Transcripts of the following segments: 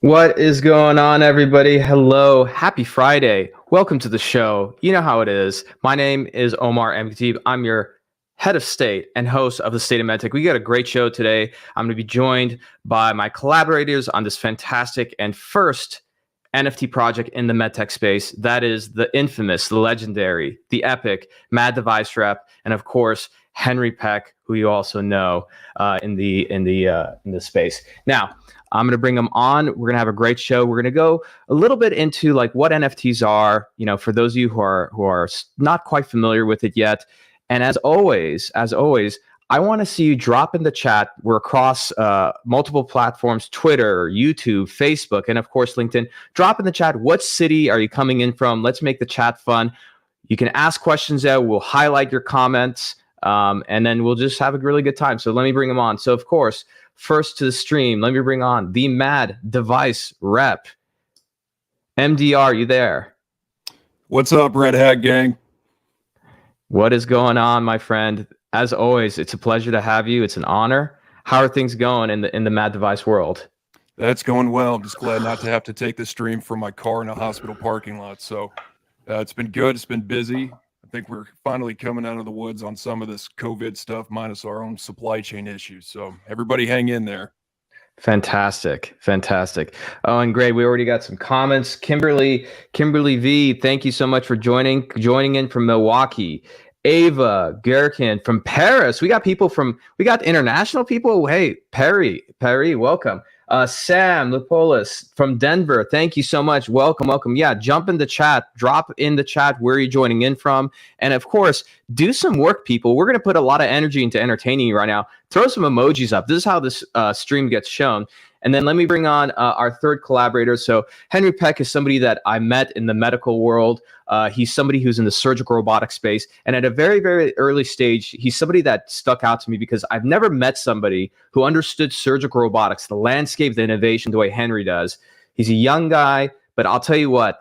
What is going on, everybody? Hello. Happy Friday. Welcome to the show. You know how it is. My name is Omar M. Khateeb. I'm your head of state and host of the State of Medtech. We got a great show today. I'm going to be joined by my collaborators on this fantastic and first NFT project in the medtech space. That is the infamous, the legendary, the epic Mad Device Rep, and of course, Henry Peck, who you also know in the space. Now, I'm going to bring them on. We're going to have a great show. We're going to go a little bit into like what NFTs are, for those of you who are not quite familiar with it yet. And as always, I want to see you drop in the chat. We're across multiple platforms, Twitter, YouTube, Facebook, and of course, LinkedIn. Drop in the chat. What city are you coming in from? Let's make the chat fun. You can ask questions there. We'll highlight your comments, and then we'll just have a really good time. So let me bring them on. So of course, first to the stream, let me bring on the Mad Device Rep. MDR, you there? What's up, Red Hat Gang? What is going on, my friend? As always, it's a pleasure to have you. It's an honor. How are things going in the Mad Device world? That's going well. I'm just glad not to have to take the stream from my car in a hospital parking lot. So it's been good. It's been busy. I think we're finally coming out of the woods on some of this COVID stuff, minus our own supply chain issues. So everybody hang in there. Fantastic. Oh, and great. We already got some comments. Kimberly V, thank you so much for joining in from Milwaukee. Ava Gherkin from Paris. We got international people. Hey, Perry, welcome. Sam Lipolis from Denver. Thank you so much. Welcome. Yeah, jump in the chat. Drop in the chat where you're joining in from. And of course, do some work, people. We're going to put a lot of energy into entertaining you right now. Throw some emojis up. This is how this stream gets shown. And then let me bring on our third collaborator. So Henry Peck is somebody that I met in the medical world. He's somebody who's in the surgical robotics space. And at a very, very early stage, he's somebody that stuck out to me because I've never met somebody who understood surgical robotics, the landscape, the innovation, the way Henry does. He's a young guy, but I'll tell you what,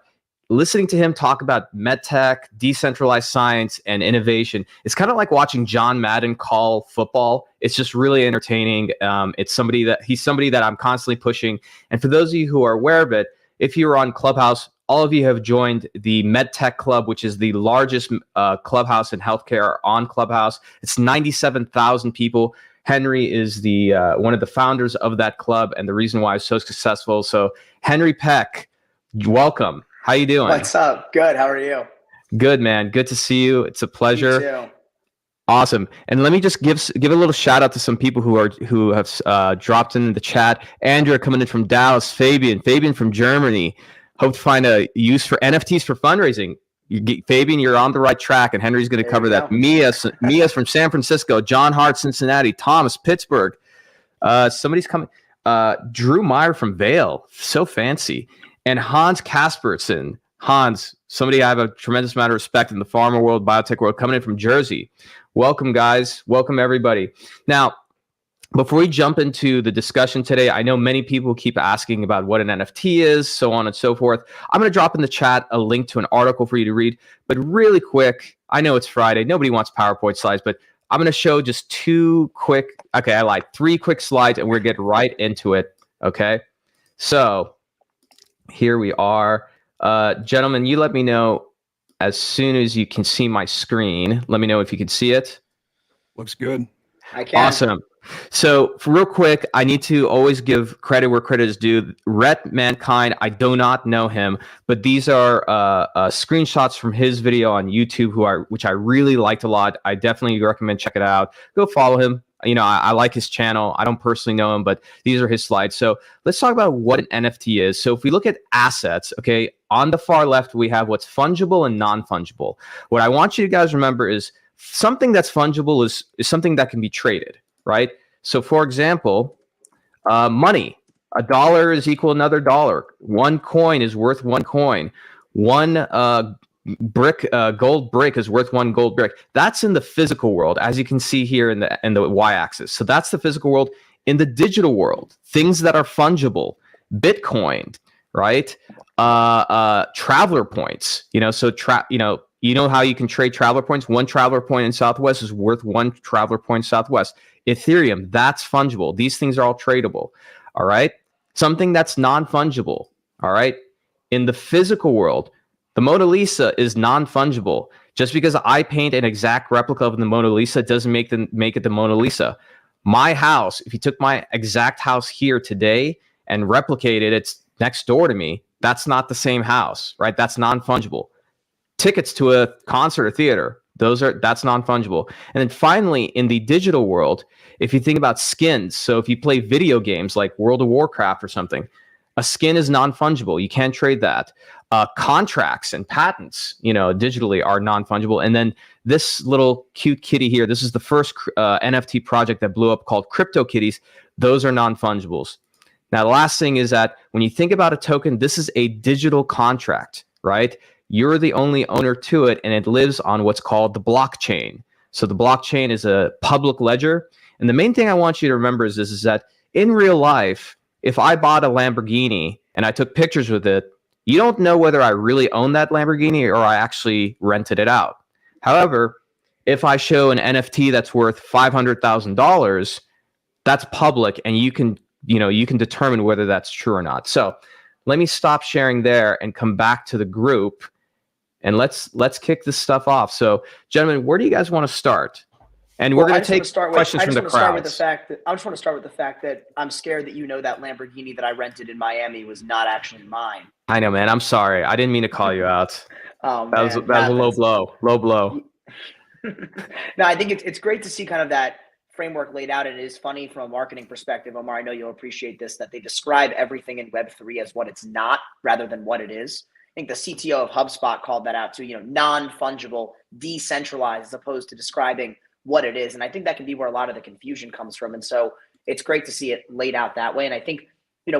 listening to him talk about medtech, decentralized science, and innovation, it's kind of like watching John Madden call football. It's just really entertaining. He's somebody that I'm constantly pushing. And for those of you who are aware of it, if you're on Clubhouse, all of you have joined the Medtech Club, which is the largest clubhouse in healthcare on Clubhouse. It's 97,000 people. Henry is the one of the founders of that club and the reason why it's so successful. So Henry Peck, welcome. How you doing? What's up? Good. How are you? Good, man. Good to see you. It's a pleasure. You too. Awesome. And let me just give a little shout out to some people who have dropped in the chat. Andrea coming in from Dallas. Fabian from Germany. Hope to find a use for NFTs for fundraising. Fabian, you're on the right track, and Henry's going to cover that. Mia's from San Francisco. John Hart, Cincinnati. Thomas, Pittsburgh. Somebody's coming. Drew Meyer from Vail. So fancy. And Hans Kasperson. Hans, somebody I have a tremendous amount of respect in the pharma world, biotech world, coming in from Jersey. Welcome, guys. Welcome, everybody. Now, before we jump into the discussion today, I know many people keep asking about what an NFT is, so on and so forth. I'm going to drop in the chat a link to an article for you to read. But really quick, I know it's Friday. Nobody wants PowerPoint slides, but I'm going to show just three quick slides, and we're going to get right into it, okay? So here we are. Gentlemen, you let me know as soon as you can see my screen. Let me know if you can see it. Looks good. I can. Awesome. So real quick, I need to always give credit where credit is due. Rhett Mankind, I do not know him, but these are screenshots from his video on YouTube, which I really liked a lot. I definitely recommend check it out. Go follow him. I like his channel. I don't personally know him, but these are his slides. So let's talk about what an NFT is. So if we look at assets, okay, on the far left, we have what's fungible and non-fungible. What I want you to guys remember is something that's fungible is something that can be traded, right? So for example, money, $1 is equal to another dollar. One coin is worth one coin. One gold brick is worth one gold brick. That's in the physical world, as you can see here in the y-axis. So that's the physical world. In the digital world, things that are fungible, Bitcoin, right? Traveler points. You know how you can trade traveler points? One traveler point in Southwest is worth one traveler point Southwest. Ethereum, that's fungible. These things are all tradable. All right. something that's non-fungible. All right. In the physical world, the Mona Lisa is non-fungible. Just because I paint an exact replica of the Mona Lisa doesn't make it the Mona Lisa. My house, if you took my exact house here today and replicated it's next door to me, that's not the same house, right? That's non-fungible. Tickets to a concert or theater, that's non-fungible. And then finally, in the digital world, if you think about skins, so if you play video games like World of Warcraft or something, a skin is non-fungible. You can't trade that. Contracts and patents, digitally are non-fungible. And then this little cute kitty here, this is the first NFT project that blew up called CryptoKitties. Those are non-fungibles. Now, the last thing is that when you think about a token, this is a digital contract, right? You're the only owner to it, and it lives on what's called the blockchain. So the blockchain is a public ledger. And the main thing I want you to remember is that in real life, if I bought a Lamborghini and I took pictures with it, you don't know whether I really own that Lamborghini or I actually rented it out. However, if I show an NFT that's worth $500,000, that's public, and you can determine whether that's true or not. So let me stop sharing there and come back to the group, and let's kick this stuff off. So, gentlemen, where do you guys want to start? And we're going to take questions from the crowd. I just want to start with the fact that I'm scared that that Lamborghini that I rented in Miami was not actually mine. I know, man. I'm sorry. I didn't mean to call you out. That was a low blow. Low blow. No, I think it's great to see kind of that framework laid out. And it is funny from a marketing perspective, Omar, I know you'll appreciate this, that they describe everything in Web3 as what it's not rather than what it is. I think the CTO of HubSpot called that out too, non-fungible, decentralized, as opposed to describing what it is. And I think that can be where a lot of the confusion comes from. And so it's great to see it laid out that way. And I think,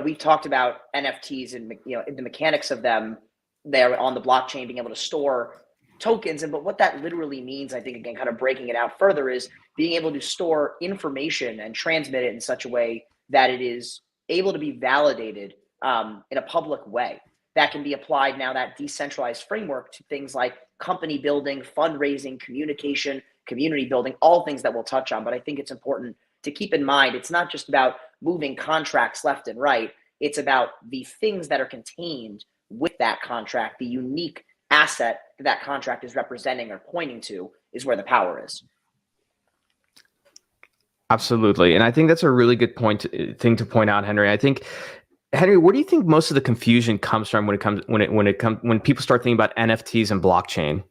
we've talked about NFTs and, the mechanics of them there on the blockchain, being able to store tokens. But what that literally means, I think, again, kind of breaking it out further, is being able to store information and transmit it in such a way that it is able to be validated in a public way. That can be applied now, that decentralized framework, to things like company building, fundraising, communication, community building, all things that we'll touch on. But I think it's important to keep in mind, it's not just about moving contracts left and right. It's about the things that are contained with that contract, the unique asset that contract is representing or pointing to is where the power is. Absolutely. And I think that's a really good thing to point out, Henry. I think, Henry, where do you think most of the confusion comes from when people start thinking about NFTs and blockchain?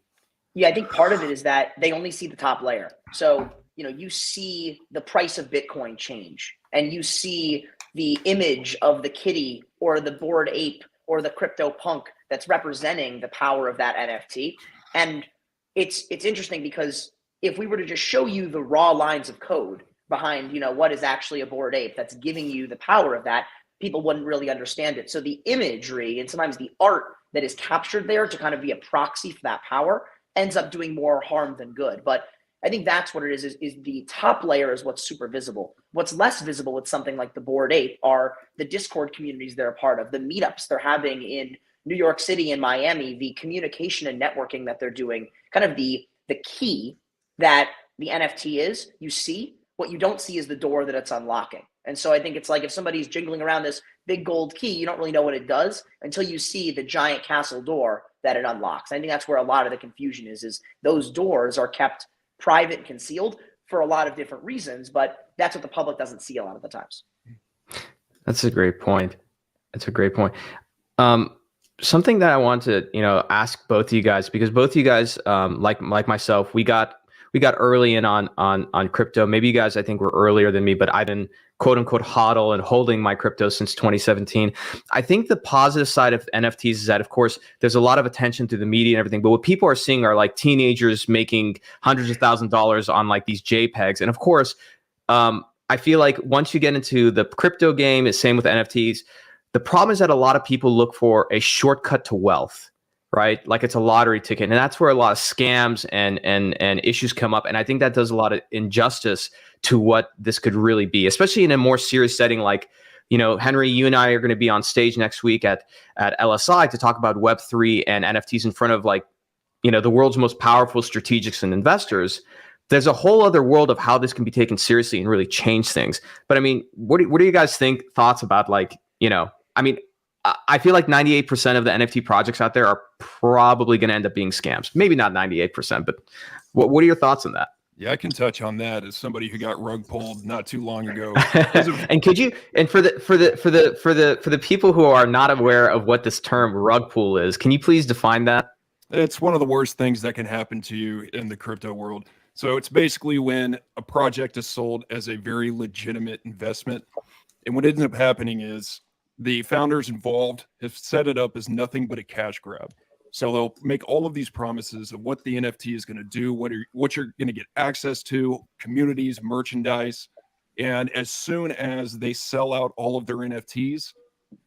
Yeah, I think part of it is that they only see the top layer. So, you see the price of Bitcoin change, and you see the image of the kitty or the Bored Ape or the crypto punk that's representing the power of that NFT. And it's interesting because if we were to just show you the raw lines of code behind, what is actually a Bored Ape that's giving you the power of that, people wouldn't really understand it. So the imagery and sometimes the art that is captured there to kind of be a proxy for that power ends up doing more harm than good. But I think that's what it is the top layer is what's super visible. What's less visible with something like the Bored Ape are the Discord communities they're a part of, the meetups they're having in New York City and Miami, the communication and networking that they're doing, kind of the key that the NFT is. You see, what you don't see is the door that it's unlocking. And so I think it's like if somebody's jingling around this big gold key, you don't really know what it does until you see the giant castle door that it unlocks. I think that's where a lot of the confusion is those doors are kept private and concealed for a lot of different reasons, but that's what the public doesn't see a lot of the times. That's a great point. Something that I want to, ask both of you guys, because both of you guys, like myself, we got early in on crypto. Maybe you guys, I think, were earlier than me, but I've been quote unquote hodl and holding my crypto since 2017. I think the positive side of NFTs is that, of course, there's a lot of attention to the media and everything, but what people are seeing are like teenagers making hundreds of thousands of dollars on like these JPEGs. And of course, I feel like once you get into the crypto game, it's same with NFTs. The problem is that a lot of people look for a shortcut to wealth, right? Like it's a lottery ticket. And that's where a lot of scams and issues come up. And I think that does a lot of injustice to what this could really be, especially in a more serious setting. Like, Henry, you and I are going to be on stage next week at LSI to talk about Web3 and NFTs in front of the world's most powerful strategics and investors. There's a whole other world of how this can be taken seriously and really change things. But I mean, what do you guys thoughts about like you know, I mean, I feel like 98% of the NFT projects out there are probably going to end up being scams. Maybe not 98%, but what are your thoughts on that? Yeah, I can touch on that as somebody who got rug pulled not too long ago. And could you, and for the people who are not aware of what this term rug pull is, can you please define that? It's one of the worst things that can happen to you in the crypto world. So it's basically when a project is sold as a very legitimate investment. And what ends up happening is the founders involved have set it up as nothing but a cash grab. So they'll make all of these promises of what the NFT is going to do, what you're going to get access to, communities, merchandise. And as soon as they sell out all of their NFTs,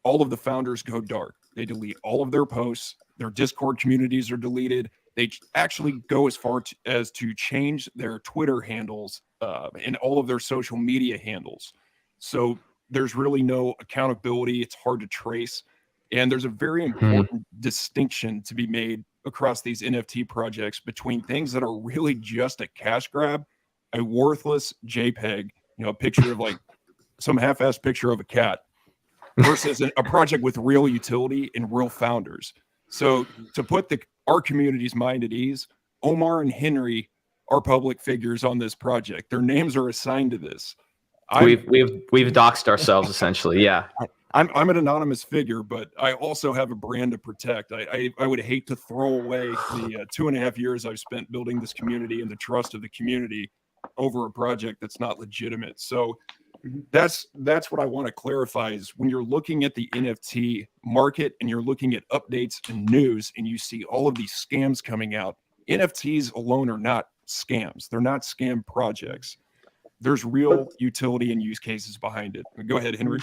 all of the founders go dark. They delete all of their posts. Their Discord communities are deleted. They actually go as far as to change their Twitter handles and all of their social media handles. So there's really no accountability. It's hard to trace. And there's a very important distinction to be made across these NFT projects between things that are really just a cash grab, a worthless JPEG, a picture of like some half-assed picture of a cat, versus a project with real utility and real founders. So to put our community's mind at ease, Omar and Henry are public figures on this project. Their names are assigned to this. We've doxed ourselves essentially. Yeah. I'm an anonymous figure, but I also have a brand to protect. I would hate to throw away the 2.5 years I've spent building this community and the trust of the community over a project that's not legitimate. So that's what I want to clarify is when you're looking at the NFT market and you're looking at updates and news and you see all of these scams coming out, NFTs alone are not scams. They're not scam projects. There's real utility and use cases behind it. Go ahead, Henry.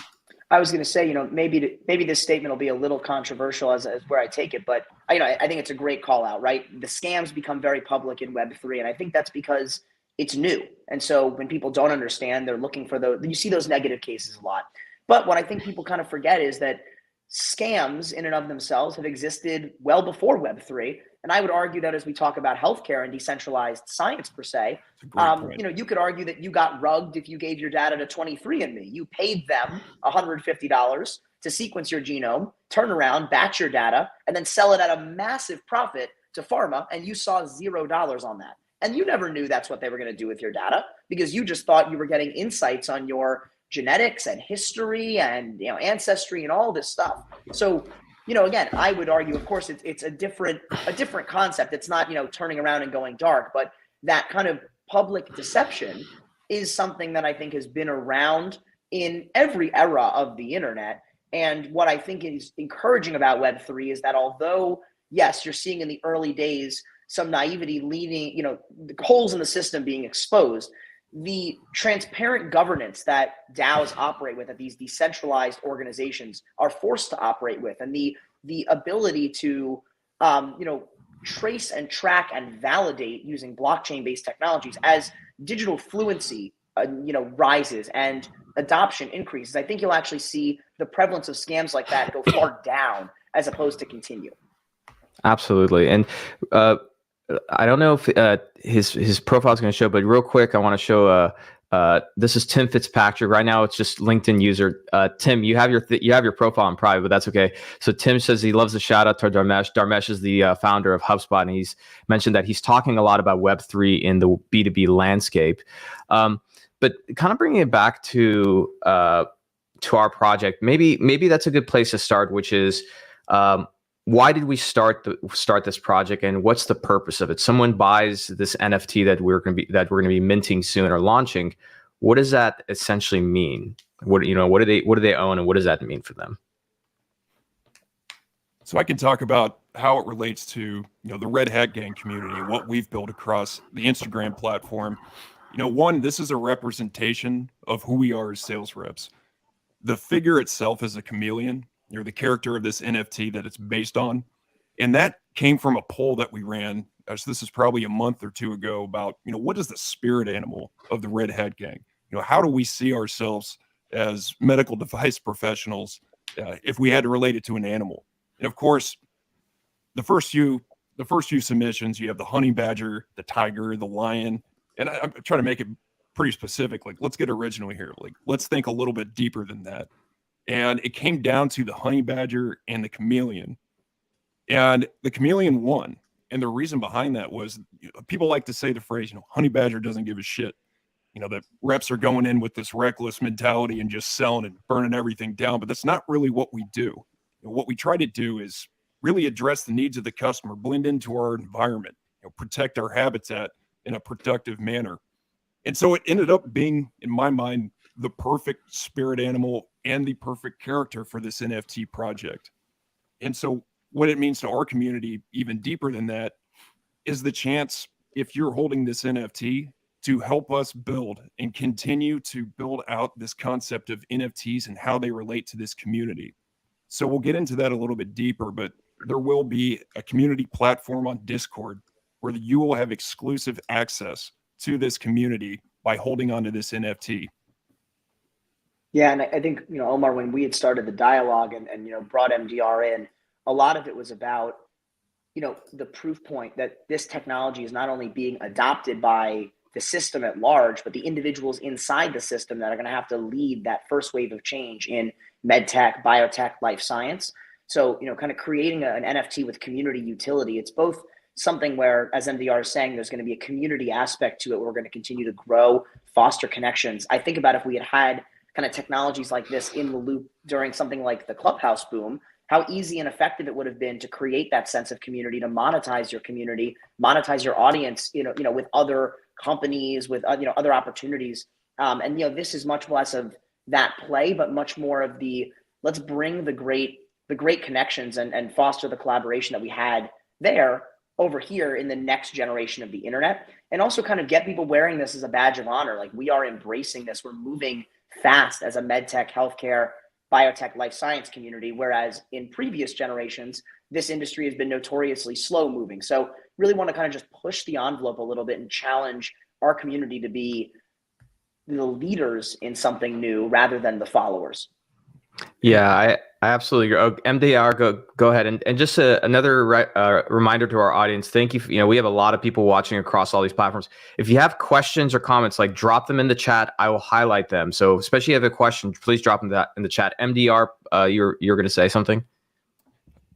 I was going to say, maybe this statement will be a little controversial as where I take it, but I think it's a great call out, right? The scams become very public in Web3, and I think that's because it's new. And so when people don't understand, they're looking for you see those negative cases a lot. But what I think people kind of forget is that scams in and of themselves have existed well before Web3. And I would argue that as we talk about healthcare and decentralized science per se, you could argue that you got rugged if you gave your data to 23andMe. You paid them $150 to sequence your genome, turn around, batch your data, and then sell it at a massive profit to pharma, and you saw $0 on that. And you never knew that's what they were going to do with your data because you just thought you were getting insights on your genetics and history and ancestry and all this stuff. So again, I would argue, of course, it's a different concept. It's not, turning around and going dark, but that kind of public deception is something that I think has been around in every era of the internet. And what I think is encouraging about Web3 is that although, yes, you're seeing in the early days some naivety leading, the holes in the system being exposed, the transparent governance that DAOs operate with, that these decentralized organizations are forced to operate with, and the ability to trace and track and validate using blockchain-based technologies as digital fluency rises and adoption increases, I think you'll actually see the prevalence of scams like that go far down as opposed to continue. Absolutely. And I don't know if his profile is going to show, but real quick, I want to show this is Tim Fitzpatrick. Right now, it's just LinkedIn user. Tim, you have your profile in private, but that's okay. So Tim says he loves the shout out to Dharmesh. Dharmesh is the founder of HubSpot, and he's mentioned that he's talking a lot about Web3 in the B2B landscape. But kind of bringing it back to our project, maybe that's a good place to start, which is why did we start this project, and what's the purpose of it? Someone buys this NFT that we're going to be minting soon or launching. What does that essentially mean? What do they own, and what does that mean for them? So I can talk about how it relates to the Red Hat Gang community, what we've built across the Instagram platform. One, this is a representation of who we are as sales reps. The figure itself is a chameleon. You're the character of this NFT that it's based on. And that came from a poll that we ran. So this is probably a month or two ago about, what is the spirit animal of the Red Hat Gang? How do we see ourselves as medical device professionals if we had to relate it to an animal? And of course, the first few submissions, you have the honey badger, the tiger, the lion. And I'm trying to make it pretty specific. Like, let's get original here. Like, let's think a little bit deeper than that. And it came down to the honey badger and the chameleon. And the chameleon won. And the reason behind that was, people like to say the phrase, honey badger doesn't give a shit. That reps are going in with this reckless mentality and just selling and burning everything down. But that's not really what we do. What we try to do is really address the needs of the customer, blend into our environment, protect our habitat in a productive manner. And so it ended up being, in my mind, the perfect spirit animal and the perfect character for this NFT project. And so what it means to our community, even deeper than that, is the chance, if you're holding this NFT, to help us build and continue to build out this concept of NFTs and how they relate to this community. So we'll get into that a little bit deeper, but there will be a community platform on Discord where you will have exclusive access to this community by holding on to this NFT. Yeah, and I think, Omar, when we had started the dialogue and brought MDR in, a lot of it was about, the proof point that this technology is not only being adopted by the system at large, but the individuals inside the system that are going to have to lead that first wave of change in medtech, biotech, life science. So, kind of creating an NFT with community utility. It's both something where, as MDR is saying, there's going to be a community aspect to it. We're going to continue to grow, foster connections. I think about if we had kind of technologies like this in the loop during something like the Clubhouse boom, how easy and effective it would have been to create that sense of community, to monetize your community, monetize your audience, with other companies, with other opportunities. And this is much less of that play, but much more of the, let's bring the great connections and foster the collaboration that we had there over here in the next generation of the internet, and also kind of get people wearing this as a badge of honor. Like, we are embracing this. We're moving fast as a medtech, healthcare, biotech, life science community, whereas in previous generations, this industry has been notoriously slow moving. So really want to kind of just push the envelope a little bit and challenge our community to be the leaders in something new rather than the followers. Yeah, I absolutely agree. Oh, MDR, go ahead. And just another reminder to our audience. Thank you. We have a lot of people watching across all these platforms. If you have questions or comments, drop them in the chat. I will highlight them. So especially if you have a question, please drop them in the chat. MDR, you're going to say something?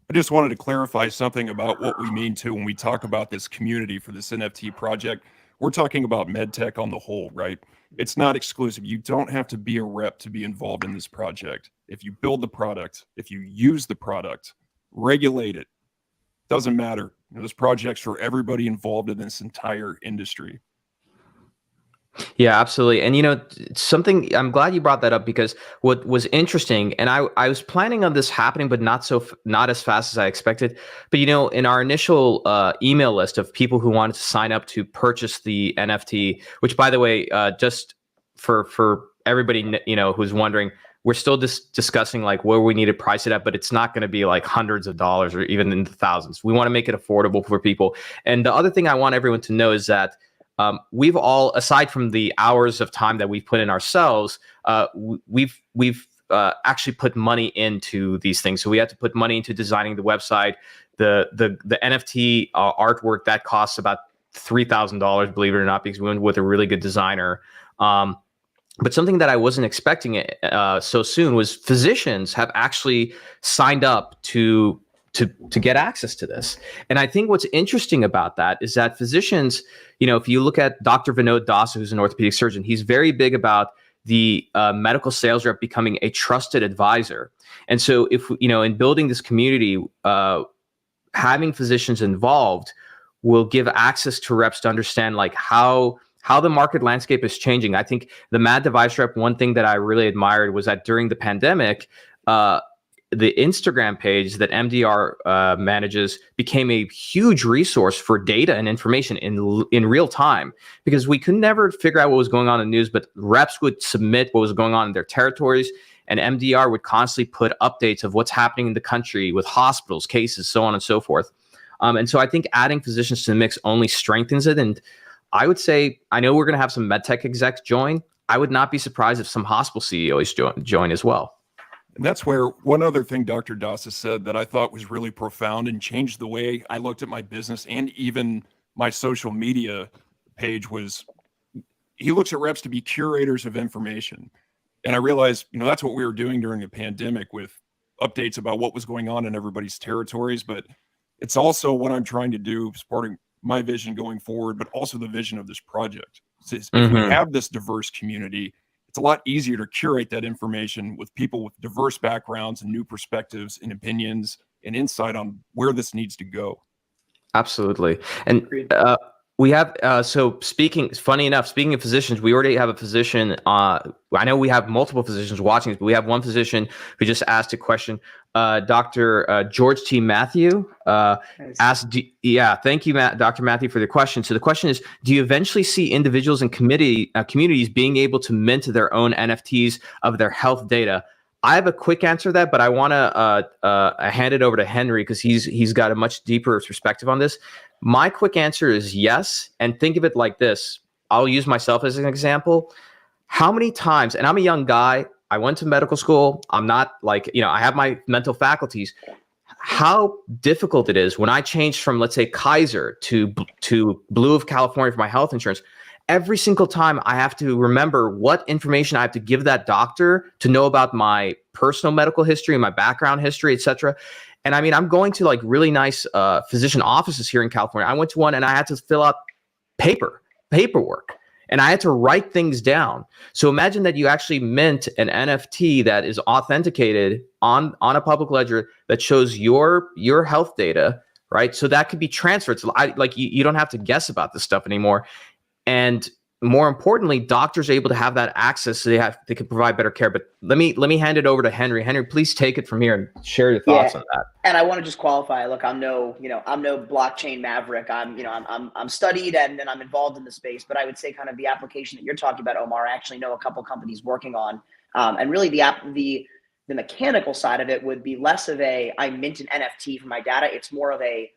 I just wanted to clarify something about what we mean when we talk about this community for this NFT project. We're talking about medtech on the whole, right? It's not exclusive. You don't have to be a rep to be involved in this project. If you build the product, if you use the product, regulate it, doesn't matter. This project's for everybody involved in this entire industry. Yeah, absolutely. And something, I'm glad you brought that up, because what was interesting, and I was planning on this happening, but not as fast as I expected. But in our initial email list of people who wanted to sign up to purchase the NFT, which, by the way, just for everybody who's wondering, we're still discussing where we need to price it at, but it's not going to be hundreds of dollars or even in the thousands. We want to make it affordable for people. And the other thing I want everyone to know is that we've all, aside from the hours of time that we've put in ourselves, we've actually put money into these things. So we had to put money into designing the website, the NFT artwork that costs about $3,000, believe it or not, because we went with a really good designer. But something that I wasn't expecting so soon was physicians have actually signed up to get access to this. And I think what's interesting about that is that physicians, if you look at Dr. Vinod Das, who's an orthopedic surgeon, he's very big about the medical sales rep becoming a trusted advisor. And so if, in building this community, having physicians involved will give access to reps to understand how the market landscape is changing. I think the Mad Device Rep, one thing that I really admired was that during the pandemic, the Instagram page that MDR manages became a huge resource for data and information in real time, because we could never figure out what was going on in the news, but reps would submit what was going on in their territories, and MDR would constantly put updates of what's happening in the country with hospitals, cases, so on and so forth. And so I think adding physicians to the mix only strengthens it. And I would say, I know we're going to have some medtech execs join. I would not be surprised if some hospital CEOs join as well. And that's where one other thing Dr. Das has said that I thought was really profound and changed the way I looked at my business and even my social media page was, he looks at reps to be curators of information. And I realized, that's what we were doing during the pandemic with updates about what was going on in everybody's territories. But it's also what I'm trying to do, supporting my vision going forward, but also the vision of this project. So if we have this diverse community, it's a lot easier to curate that information with people with diverse backgrounds and new perspectives and opinions and insight on where this needs to go. Absolutely. And we have, funny enough, speaking of physicians, we already have a physician. I know we have multiple physicians watching this, but we have one physician who just asked a question. Dr. George T. Matthew asked, thank you, Dr. Matthew, for the question. So the question is, do you eventually see individuals and communities being able to mint their own NFTs of their health data? I have a quick answer to that, but I want to hand it over to Henry because he's got a much deeper perspective on this. My quick answer is yes. And think of it like this. I'll use myself as an example. How many times, and I'm a young guy, I went to medical school. I'm not like, I have my mental faculties. How difficult it is when I changed from, let's say, Kaiser to Blue of California for my health insurance. Every single time I have to remember what information I have to give that doctor to know about my personal medical history, my background history, et cetera. And I mean, I'm going to like really nice physician offices here in California. I went to one and I had to fill out paperwork, and I had to write things down. So imagine that you actually mint an NFT that is authenticated on a public ledger that shows your health data, right? So that could be transferred. So you don't have to guess about this stuff anymore. And more importantly, doctors are able to have that access so they can provide better care. But let me hand it over to Henry. Henry, please take it from here and share your thoughts on that. And I want to just qualify. Look, I'm no blockchain maverick. I'm studied and I'm involved in the space. But I would say kind of the application that you're talking about, Omar, I actually know a couple companies working on. And really the mechanical side of it would be less of I mint an NFT for my data. It's more of a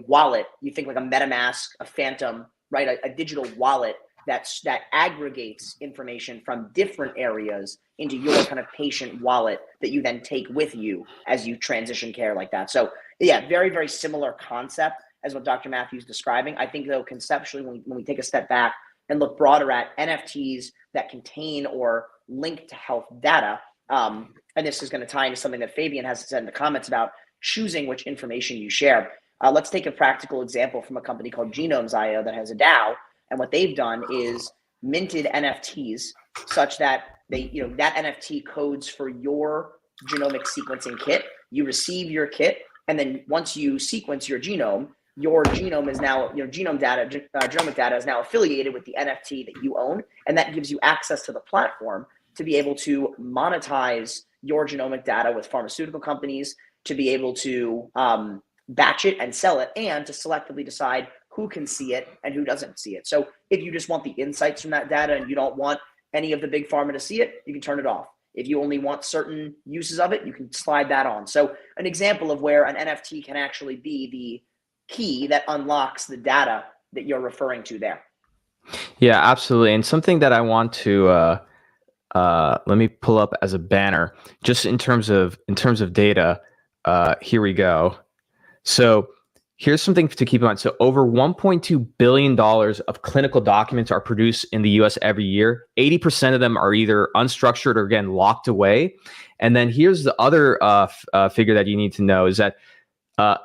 wallet. You think like a MetaMask, a Phantom, right? A digital wallet that aggregates information from different areas into your kind of patient wallet that you then take with you as you transition care like that. So yeah, very, very similar concept as what Dr. Matthew's describing. I think though, conceptually, when we take a step back and look broader at NFTs that contain or link to health data, and this is going to tie into something that Fabian has said in the comments about choosing which information you share. Let's take a practical example from a company called Genomes.io that has a DAO. And what they've done is minted NFTs such that that NFT codes for your genomic sequencing kit. You receive your kit, and then once you sequence your genome is now, genomic data is now affiliated with the NFT that you own, and that gives you access to the platform to be able to monetize your genomic data with pharmaceutical companies, to be able to batch it and sell it, and to selectively decide who can see it and who doesn't see it. So if you just want the insights from that data and you don't want any of the big pharma to see it, you can turn it off. If you only want certain uses of it, you can slide that on. So an example of where an NFT can actually be the key that unlocks the data that you're referring to there. Yeah, absolutely. And something that I want to let me pull up as a banner, just in terms of data. Here we go. So here's something to keep in mind. So over $1.2 billion of clinical documents are produced in the US every year. 80% of them are either unstructured or, again, locked away. And then here's the other figure that you need to know is that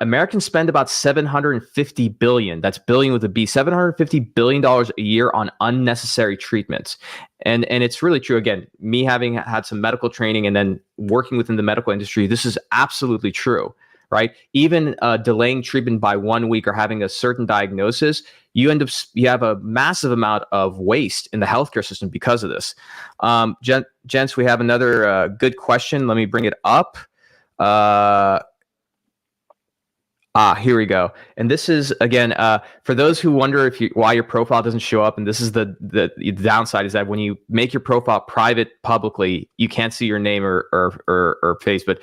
Americans spend about $750 billion, that's billion with a B, $750 billion a year on unnecessary treatments. And it's really true. Again, me having had some medical training and then working within the medical industry, this is absolutely true. Right? Even delaying treatment by 1 week or having a certain diagnosis, you have a massive amount of waste in the healthcare system because of this. Gents, we have another good question. Let me bring it up. Here we go. And this is, again, for those who wonder why your profile doesn't show up, and this is the downside, is that when you make your profile private publicly, you can't see your name or face. But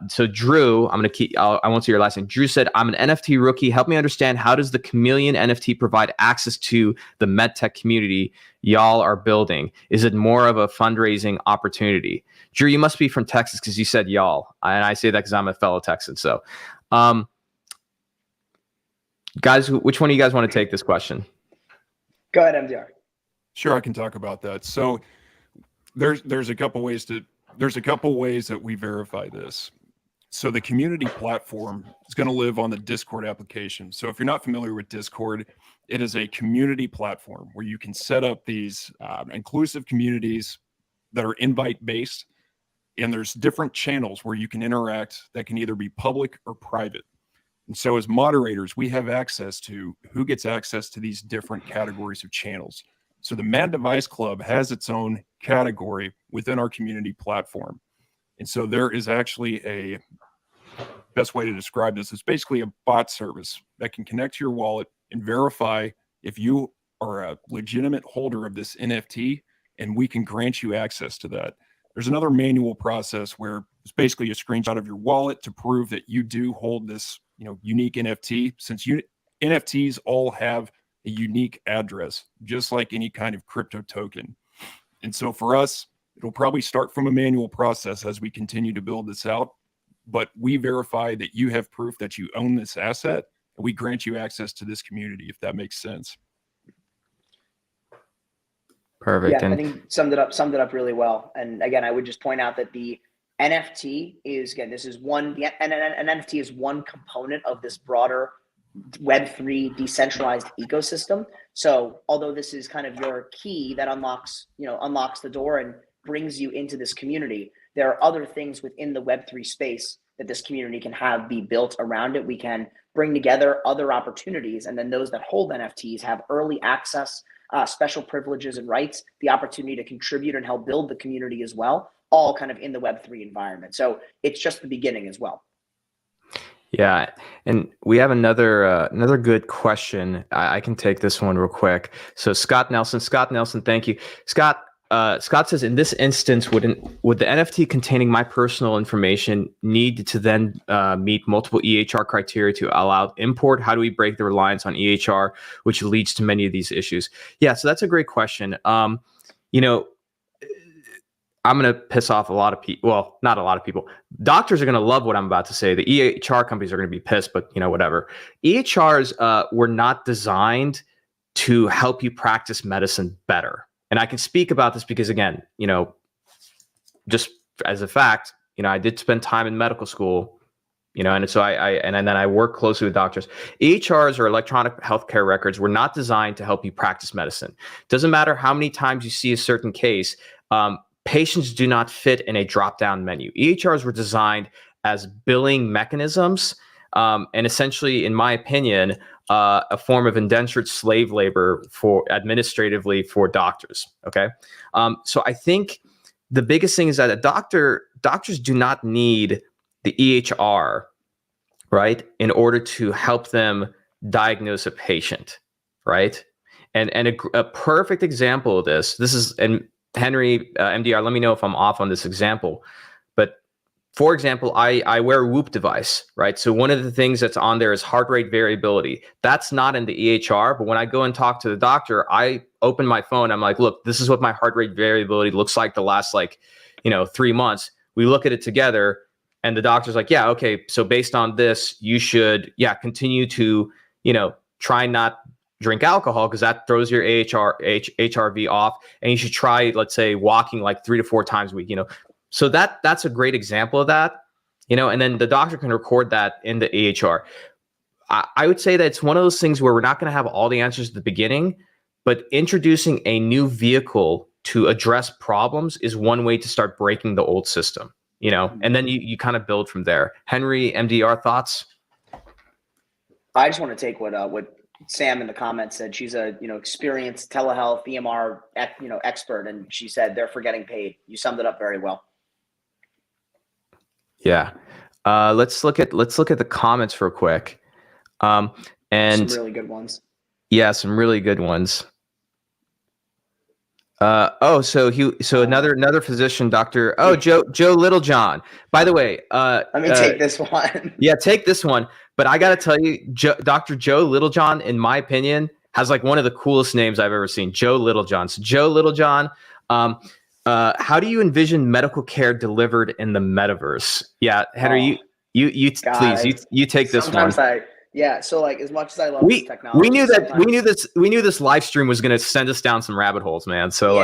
so Drew, I won't say your last name. Drew said, I'm an NFT rookie. Help me understand, how does the Chameleon NFT provide access to the Medtech community y'all are building? Is it more of a fundraising opportunity? Drew, you must be from Texas because you said y'all. And I say that because I'm a fellow Texan. So, guys, which one of you guys want to take this question? Go ahead, MDR. Sure, I can talk about that. So There's a couple ways that we verify this. So the community platform is going to live on the Discord application. So if you're not familiar with Discord, it is a community platform where you can set up these inclusive communities that are invite based, and there's different channels where you can interact that can either be public or private. And so as moderators, we have access to who gets access to these different categories of channels. So the Mad Device Club has its own category within our community platform. And so there is actually a best way to describe this. It's basically a bot service that can connect to your wallet and verify if you are a legitimate holder of this NFT, and we can grant you access to that. There's another manual process where it's basically a screenshot of your wallet to prove that you do hold this, unique NFT. Since NFTs all have a unique address, just like any kind of crypto token. And so for us, it'll probably start from a manual process as we continue to build this out, but we verify that you have proof that you own this asset, and we grant you access to this community, if that makes sense. Perfect. Yeah, I think summed it up really well. And again, I would just point out that the NFT is, again, this is an NFT is one component of this broader Web3 decentralized ecosystem. So although this is kind of your key that unlocks the door and brings you into this community, there are other things within the Web3 space that this community can have be built around it. We can bring together other opportunities, and then those that hold NFTs have early access, special privileges and rights, the opportunity to contribute and help build the community as well, all kind of in the Web3 environment. So it's just the beginning as well. Yeah, and we have another good question. I can take this one real quick. So Scott Nelson, thank you. Scott says, in this instance, would the NFT containing my personal information need to then meet multiple EHR criteria to allow import? How do we break the reliance on EHR, which leads to many of these issues? Yeah, so that's a great question. I'm going to piss off a lot of people. Well, not a lot of people. Doctors are going to love what I'm about to say. The EHR companies are going to be pissed, but whatever. EHRs were not designed to help you practice medicine better. And I can speak about this because, again, just as a fact, I did spend time in medical school, and so and then I work closely with doctors. EHRs, or electronic healthcare records, were not designed to help you practice medicine. Doesn't matter how many times you see a certain case. Patients do not fit in a drop-down menu. EHRs were designed as billing mechanisms, and essentially, in my opinion, a form of indentured slave labor administratively for doctors. Okay, so I think the biggest thing is that doctors do not need the EHR, right, in order to help them diagnose a patient, right? And a perfect example of this is, and Henry, MDR, let me know if I'm off on this example. But for example, I wear a Whoop device, right? So one of the things that's on there is heart rate variability. That's not in the EHR, but when I go and talk to the doctor, I open my phone. I'm like, look, this is what my heart rate variability looks like the last 3 months. We look at it together, and the doctor's like, yeah, okay. So based on this, you should, continue to, try not drink alcohol because that throws your HRV off, and you should try, let's say, walking 3 to 4 times a week. So that's a great example of that. And then the doctor can record that in the EHR. I would say that it's one of those things where we're not going to have all the answers at the beginning, but introducing a new vehicle to address problems is one way to start breaking the old system. And then you kind of build from there. Henry, MDR, thoughts? I just want to take what Sam in the comments said. She's a experienced telehealth EMR expert, and she said they're for getting paid. You summed it up very well. Yeah. Let's look at the comments real quick. And some really good ones. Yeah, some really good ones. So another physician, Dr. Joe Littlejohn. By the way, let me take this one. Yeah, take this one. But I got to tell you, Dr. Joe Littlejohn, in my opinion, has one of the coolest names I've ever seen. Joe Littlejohn. So Joe Littlejohn, how do you envision medical care delivered in the metaverse? Yeah, Henry, you please, you take this one. So as much as I love this technology, we knew this live stream was going to send us down some rabbit holes, man. So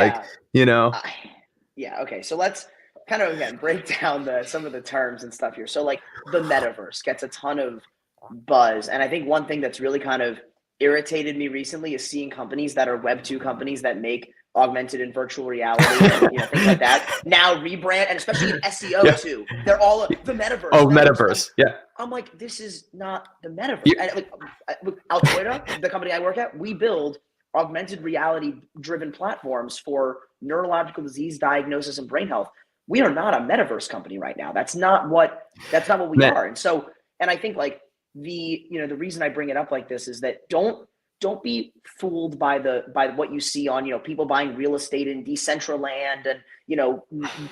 Yeah. Okay. So let's kind of again break down some of the terms and stuff here. So like the metaverse gets a ton of buzz, and I think one thing that's really kind of irritated me recently is seeing companies that are Web2 companies that make augmented and virtual reality and things like that now rebrand, and especially in SEO too. They're all the metaverse. Oh, metaverse. I'm like, this is not the metaverse. And like Altoida, the company I work at, we build augmented reality driven platforms for neurological disease diagnosis and brain health. We are not a metaverse company right now. That's not what we are. And so, and I think like the reason I bring it up like this is that don't be fooled by what you see on, people buying real estate in Decentraland and,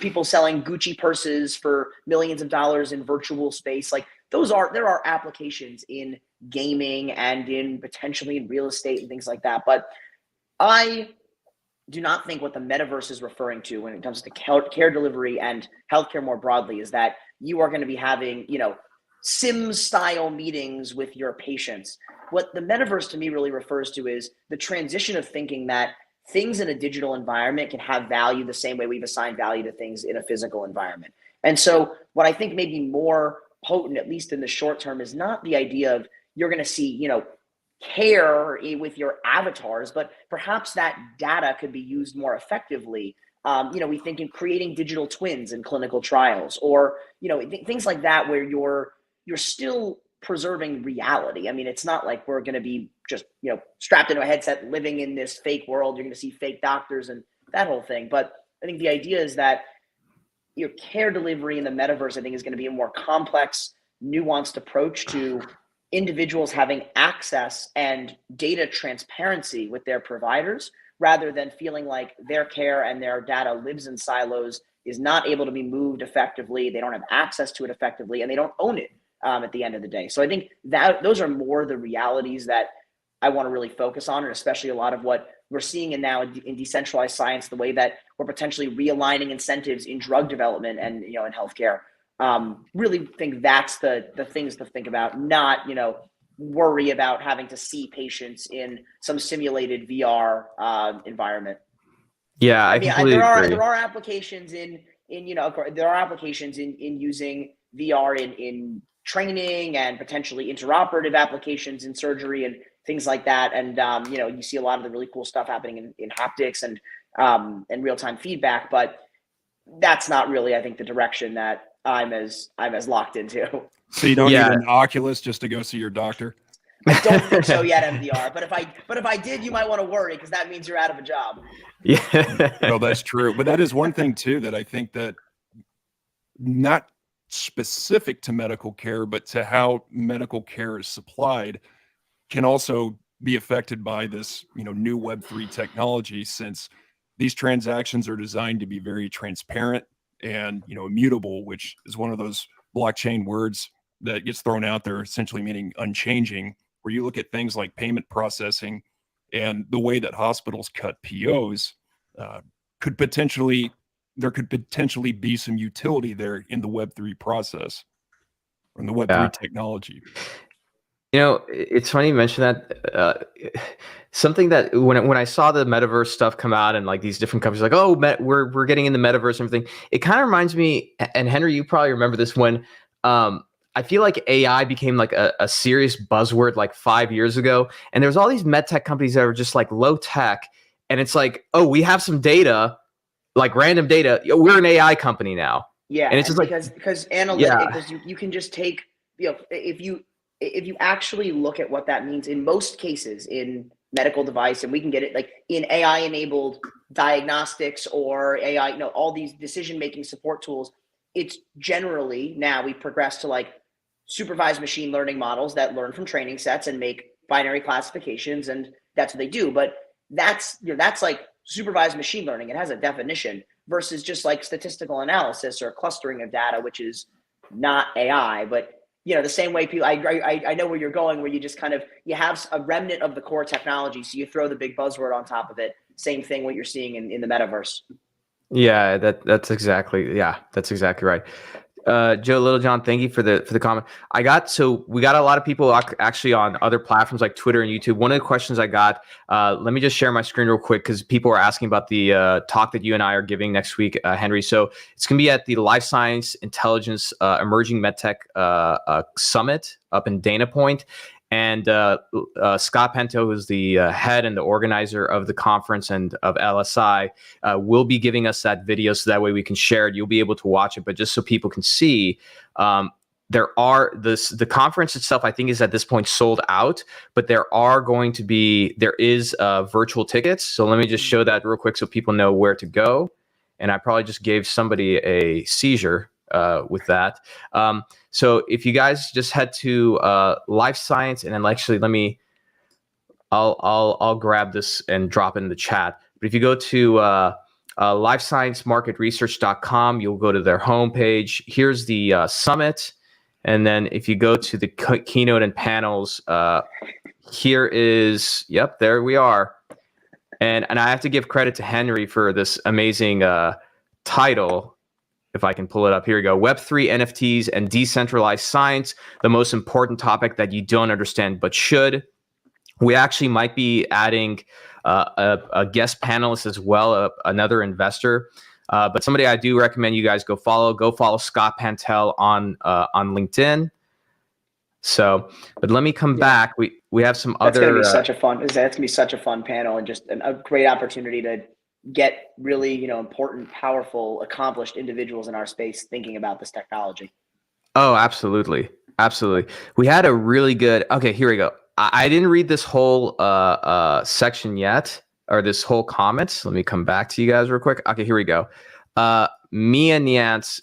people selling Gucci purses for millions of dollars in virtual space. Like there are applications in gaming and in potentially in real estate and things like that. But I do not think what the metaverse is referring to when it comes to care delivery and healthcare more broadly is that you are going to be having, Sims style meetings with your patients. What the metaverse to me really refers to is the transition of thinking that things in a digital environment can have value the same way we've assigned value to things in a physical environment. And so what I think may be more potent, at least in the short term, is not the idea of you're going to see, care with your avatars, but perhaps that data could be used more effectively. We think in creating digital twins in clinical trials, or, things like that, where you're still preserving reality. I mean, it's not like we're going to be just, strapped into a headset living in this fake world. You're going to see fake doctors and that whole thing. But I think the idea is that your care delivery in the metaverse, I think, is going to be a more complex, nuanced approach to individuals having access and data transparency with their providers, rather than feeling like their care and their data lives in silos, is not able to be moved effectively. They don't have access to it effectively, and they don't own it at the end of the day. So I think that those are more the realities that I want to really focus on, and especially a lot of what we're seeing in decentralized science, the way that we're potentially realigning incentives in drug development and in healthcare. Really think that's the things to think about, not worry about having to see patients in some simulated VR environment. Yeah, I completely agree. There are applications in using VR in training, and potentially interoperative applications in surgery and things like that. And you see a lot of the really cool stuff happening in haptics and real-time feedback, but that's not really, I think, the direction that I'm as locked into. So you don't need an Oculus just to go see your doctor? I don't think so yet, MDR. But if I did, you might want to worry, because that means you're out of a job. Yeah. Well, that's true. But that is one thing too that I think that, not specific to medical care, but to how medical care is supplied, can also be affected by this, new Web3 technology, since these transactions are designed to be very transparent and, immutable, which is one of those blockchain words that gets thrown out there, essentially meaning unchanging, where you look at things like payment processing and the way that hospitals cut POs, could potentially be some utility there in the Web3 process, or in the Web3 technology. It's funny you mention that. Something that when I saw the metaverse stuff come out, and like these different companies like, oh, we're getting in the metaverse and everything, it kind of reminds me, and Henry, you probably remember this, when I feel like AI became like a serious buzzword like 5 years ago, and there's all these medtech companies that are just like low tech, and it's like, oh, we have some data, like random data. We're an AI company now. Yeah, and it's just because analytics, because you can just take, if you actually look at what that means in most cases in medical device, and we can get it like in AI enabled diagnostics or AI, all these decision making support tools. It's generally, now we progress to like supervised machine learning models that learn from training sets and make binary classifications, and that's what they do. But that's like supervised machine learning. It has a definition, versus just like statistical analysis or clustering of data, which is not AI. But the same way people, I know where you're going, where you just kind of, you have a remnant of the core technology, so you throw the big buzzword on top of it. Same thing what you're seeing in the metaverse. Yeah, that's exactly right. Joe Littlejohn, thank you for the comment. We got a lot of people actually on other platforms like Twitter and YouTube. One of the questions I got, let me just share my screen real quick because people are asking about the talk that you and I are giving next week, Henry. So it's going to be at the Life Science Intelligence Emerging Medtech Summit up in Dana Point. And Scott Pento, who's the head and the organizer of the conference and of LSI, will be giving us that video so that way we can share it. You'll be able to watch it, but just so people can see, the conference itself, I think, is at this point sold out, but there is virtual tickets. So let me just show that real quick so people know where to go. And I probably just gave somebody a seizure with that. So if you guys just head to Life Science, and then actually I'll grab this and drop it in the chat. But if you go to lifesciencemarketresearch.com, you'll go to their homepage. Here's the summit. And then if you go to the keynote and panels, there we are. And I have to give credit to Henry for this amazing title. If I can pull it up, here we go. Web3, NFTs, and decentralized science, the most important topic that you don't understand but should. We actually might be adding a guest panelist as well, another investor. But somebody I do recommend you guys go follow Scott Pantel on LinkedIn. So, but let me come back. We have some that's other. That's gonna be such a fun panel, and just a great opportunity to get really, important, powerful, accomplished individuals in our space thinking about this technology. Oh, absolutely. Absolutely. We had a really good, okay, here we go. I didn't read this whole section yet, or this whole comments. Let me come back to you guys real quick. Okay, here we go. Mia Nias,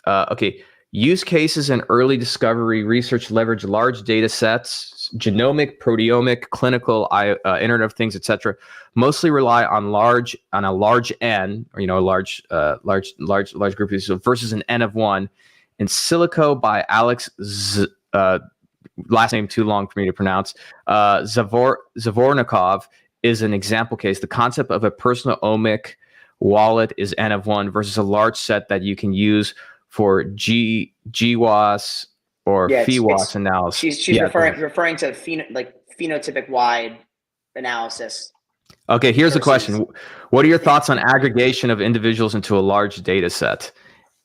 okay. Use cases in early discovery research leverage large data sets, genomic, proteomic, clinical, Internet of Things, etc. Mostly rely on a large N, or large group of these, versus an N of one. In Silico by Alex last name too long for me to pronounce. Zavornikov is an example case. The concept of a personal omic wallet is N of one versus a large set that you can use for GWAS or FWAS analysis. She's referring to phenotypic wide analysis. Okay, here's the question. What are your thoughts on aggregation of individuals into a large data set?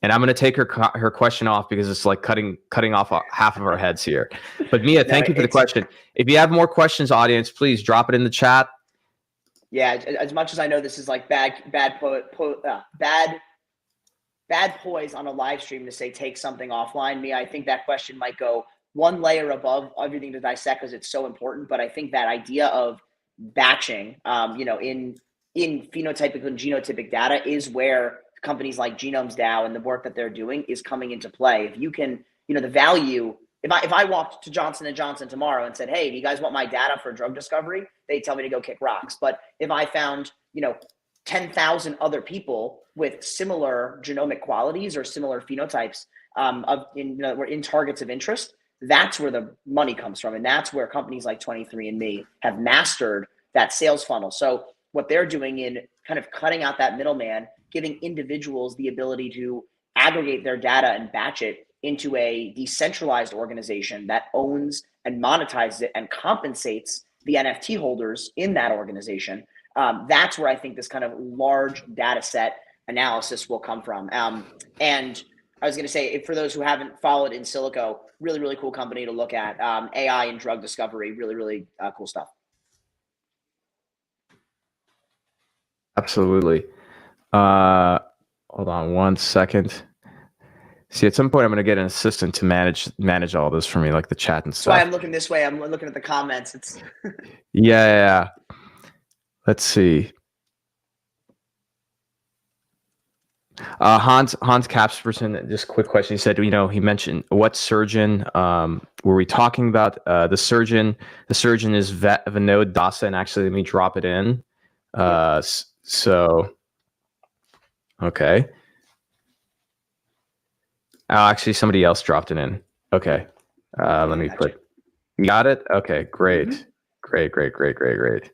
And I'm going to take her question off because it's like cutting off half of our heads here. But Mia, thank you for the question. If you have more questions, audience, please drop it in the chat. Yeah, as much as I know this is like bad poise on a live stream to say take something offline, Mia, I think that question might go one layer above everything to dissect because it's so important. But I think that idea of batching, in phenotypic and genotypic data is where companies like Genomes DAO and the work that they're doing is coming into play. If you can, the value, if I walked to Johnson & Johnson tomorrow and said, hey, do you guys want my data for drug discovery? They'd tell me to go kick rocks. But if I found, 10,000 other people with similar genomic qualities or similar phenotypes were in targets of interest, that's where the money comes from. And that's where companies like 23andMe have mastered that sales funnel. So what they're doing in kind of cutting out that middleman, giving individuals the ability to aggregate their data and batch it into a decentralized organization that owns and monetizes it and compensates the NFT holders in that organization. That's where I think this kind of large data set analysis will come from. And I was going to say, for those who haven't followed In Silico, really, really cool company to look at. AI and drug discovery, really, really cool stuff. Absolutely. Hold on one second. See, at some point I'm going to get an assistant to manage all this for me, like the chat and stuff. That's why I'm looking this way. I'm looking at the comments. It's yeah. Let's see. Hans Capsperson, just a quick question. He said, he mentioned what surgeon were we talking about? The surgeon is Vinod Dasa, and actually let me drop it in. So, okay. Actually, somebody else dropped it in. Okay. Let me put. You got it? Okay, great. Mm-hmm. Great.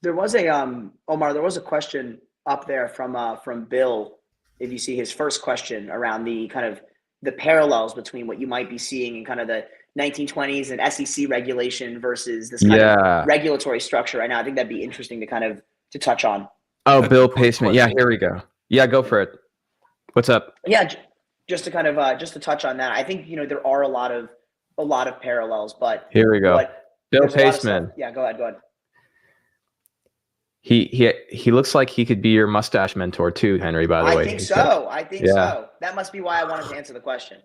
There was a Omar. There was a question up there from Bill, if you see his first question around the kind of the parallels between what you might be seeing in kind of the 1920s and SEC regulation versus this kind of regulatory structure right now. I think that'd be interesting to kind of to touch on. Oh, Bill Paceman. Yeah, here we go. Yeah, go for it. What's up? Yeah, just to kind of just to touch on that. I think there are a lot of parallels, but here we go. Bill Paceman. Yeah, go ahead. He looks like he could be your mustache mentor too, Henry, by the way. I think so. That must be why I wanted to answer the question.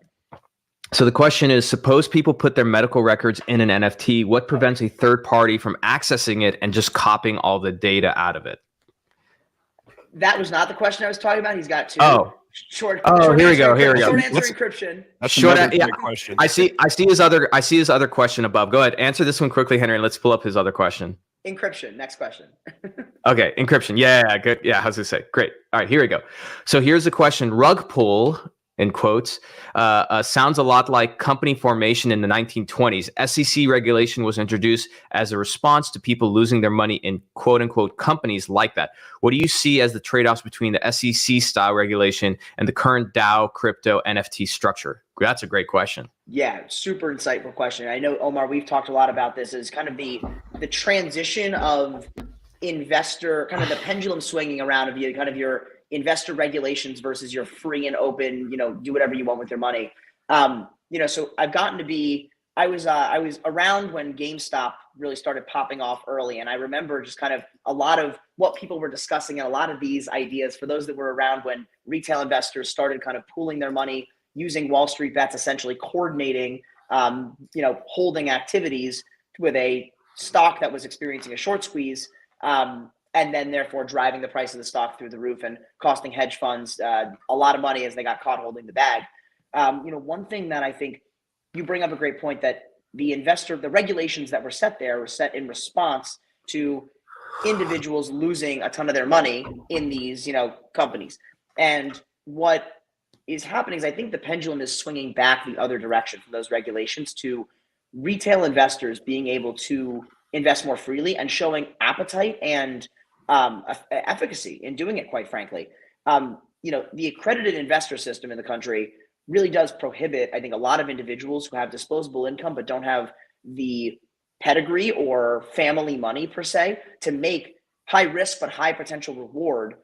So the question is, suppose people put their medical records in an NFT. What prevents a third party from accessing it and just copying all the data out of it? That was not the question I was talking about. He's got two. Short here we go. Short answer encryption. That's another great question. I see his other question above. Go ahead. Answer this one quickly, Henry, and let's pull up his other question. Encryption. Next question. Okay, encryption. Yeah, good. Yeah, I was gonna say. Great. All right, here we go. So here's the question. Rug pull, in quotes, sounds a lot like company formation in the 1920s. SEC regulation was introduced as a response to people losing their money in quote unquote companies like that. What do you see as the trade-offs between the SEC style regulation and the current DAO crypto NFT structure? That's a great question. Yeah, super insightful question. I know, Omar, we've talked a lot about this as kind of the transition of investor, kind of the pendulum swinging around of your investor regulations versus your free and open, do whatever you want with your money. So I've gotten to be, I was around when GameStop really started popping off early. And I remember just kind of a lot of what people were discussing and a lot of these ideas for those that were around when retail investors started kind of pooling their money using Wall Street bets, essentially coordinating, holding activities with a stock that was experiencing a short squeeze. And then therefore driving the price of the stock through the roof and costing hedge funds a lot of money as they got caught holding the bag. One thing that I think you bring up a great point, that the regulations that were set there were set in response to individuals losing a ton of their money in these, companies. And what is happening is I think the pendulum is swinging back the other direction from those regulations to retail investors being able to invest more freely and showing appetite and efficacy in doing it, quite frankly. The accredited investor system in the country really does prohibit, I think, a lot of individuals who have disposable income but don't have the pedigree or family money per se to make high risk but high potential reward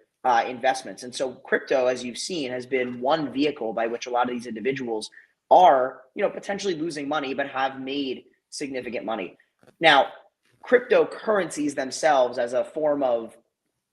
investments. And so crypto, as you've seen, has been one vehicle by which a lot of these individuals are, potentially losing money but have made significant money. Now, cryptocurrencies themselves as a form of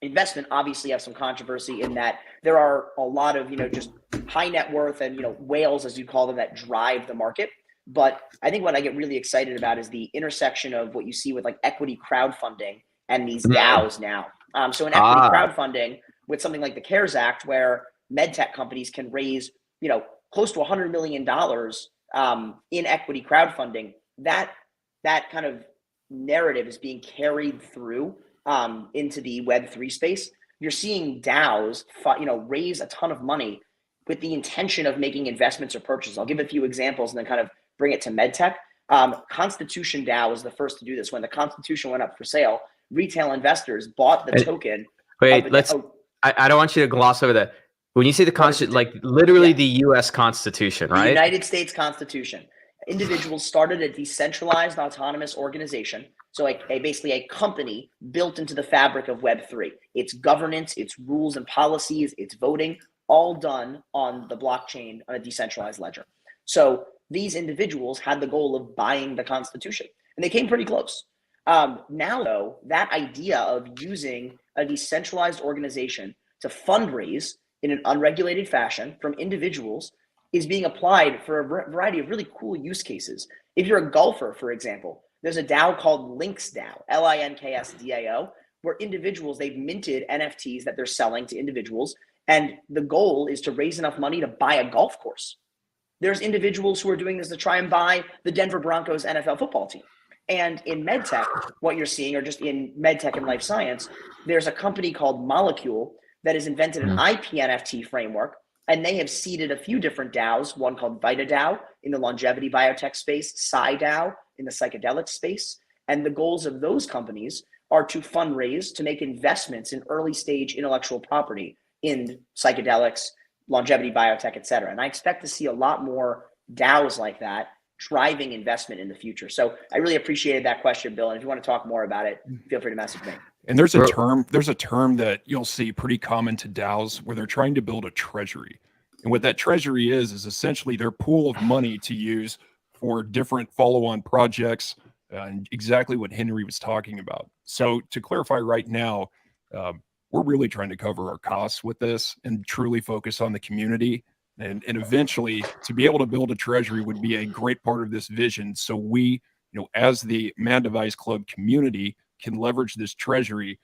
investment obviously have some controversy in that there are a lot of, just high net worth and, whales, as you call them, that drive the market. But I think what I get really excited about is the intersection of what you see with like equity crowdfunding and these DAOs now. So in equity crowdfunding with something like the CARES Act, where medtech companies can raise, close to $100 million in equity crowdfunding, that kind of narrative is being carried through into the Web3 space. You're seeing DAOs, raise a ton of money with the intention of making investments or purchases. I'll give a few examples and then kind of bring it to MedTech. Constitution DAO was the first to do this. When the Constitution went up for sale, retail investors bought the token. Wait, I don't want you to gloss over that. When you say the Constitution, like literally the U.S. Constitution, right? The United States Constitution. Individuals started a decentralized autonomous organization. So basically a company built into the fabric of Web3. Its governance, its rules and policies, its voting, all done on the blockchain on a decentralized ledger. So these individuals had the goal of buying the Constitution, and they came pretty close. Now, though, that idea of using a decentralized organization to fundraise in an unregulated fashion from individuals is being applied for a variety of really cool use cases. If you're a golfer, for example, there's a DAO called Links DAO, LINKSDAO, where individuals, they've minted NFTs that they're selling to individuals, and the goal is to raise enough money to buy a golf course. There's individuals who are doing this to try and buy the Denver Broncos NFL football team. And in MedTech, what you're seeing, or just in MedTech and life science, there's a company called Molecule that has invented an IP NFT framework, and they have seeded a few different DAOs, one called VitaDAO in the longevity biotech space, PsyDAO in the psychedelic space. And the goals of those companies are to fundraise, to make investments in early stage intellectual property in psychedelics, longevity, biotech, et cetera. And I expect to see a lot more DAOs like that driving investment in the future. So I really appreciated that question, Bill. And if you want to talk more about it, feel free to message me. And there's a term that you'll see pretty common to DAOs where they're trying to build a treasury. And what that treasury is essentially their pool of money to use for different follow-on projects, and exactly what Henry was talking about. So to clarify right now, we're really trying to cover our costs with this and truly focus on the community. And eventually to be able to build a treasury would be a great part of this vision. So we, as the Man Device Club community, can leverage this treasury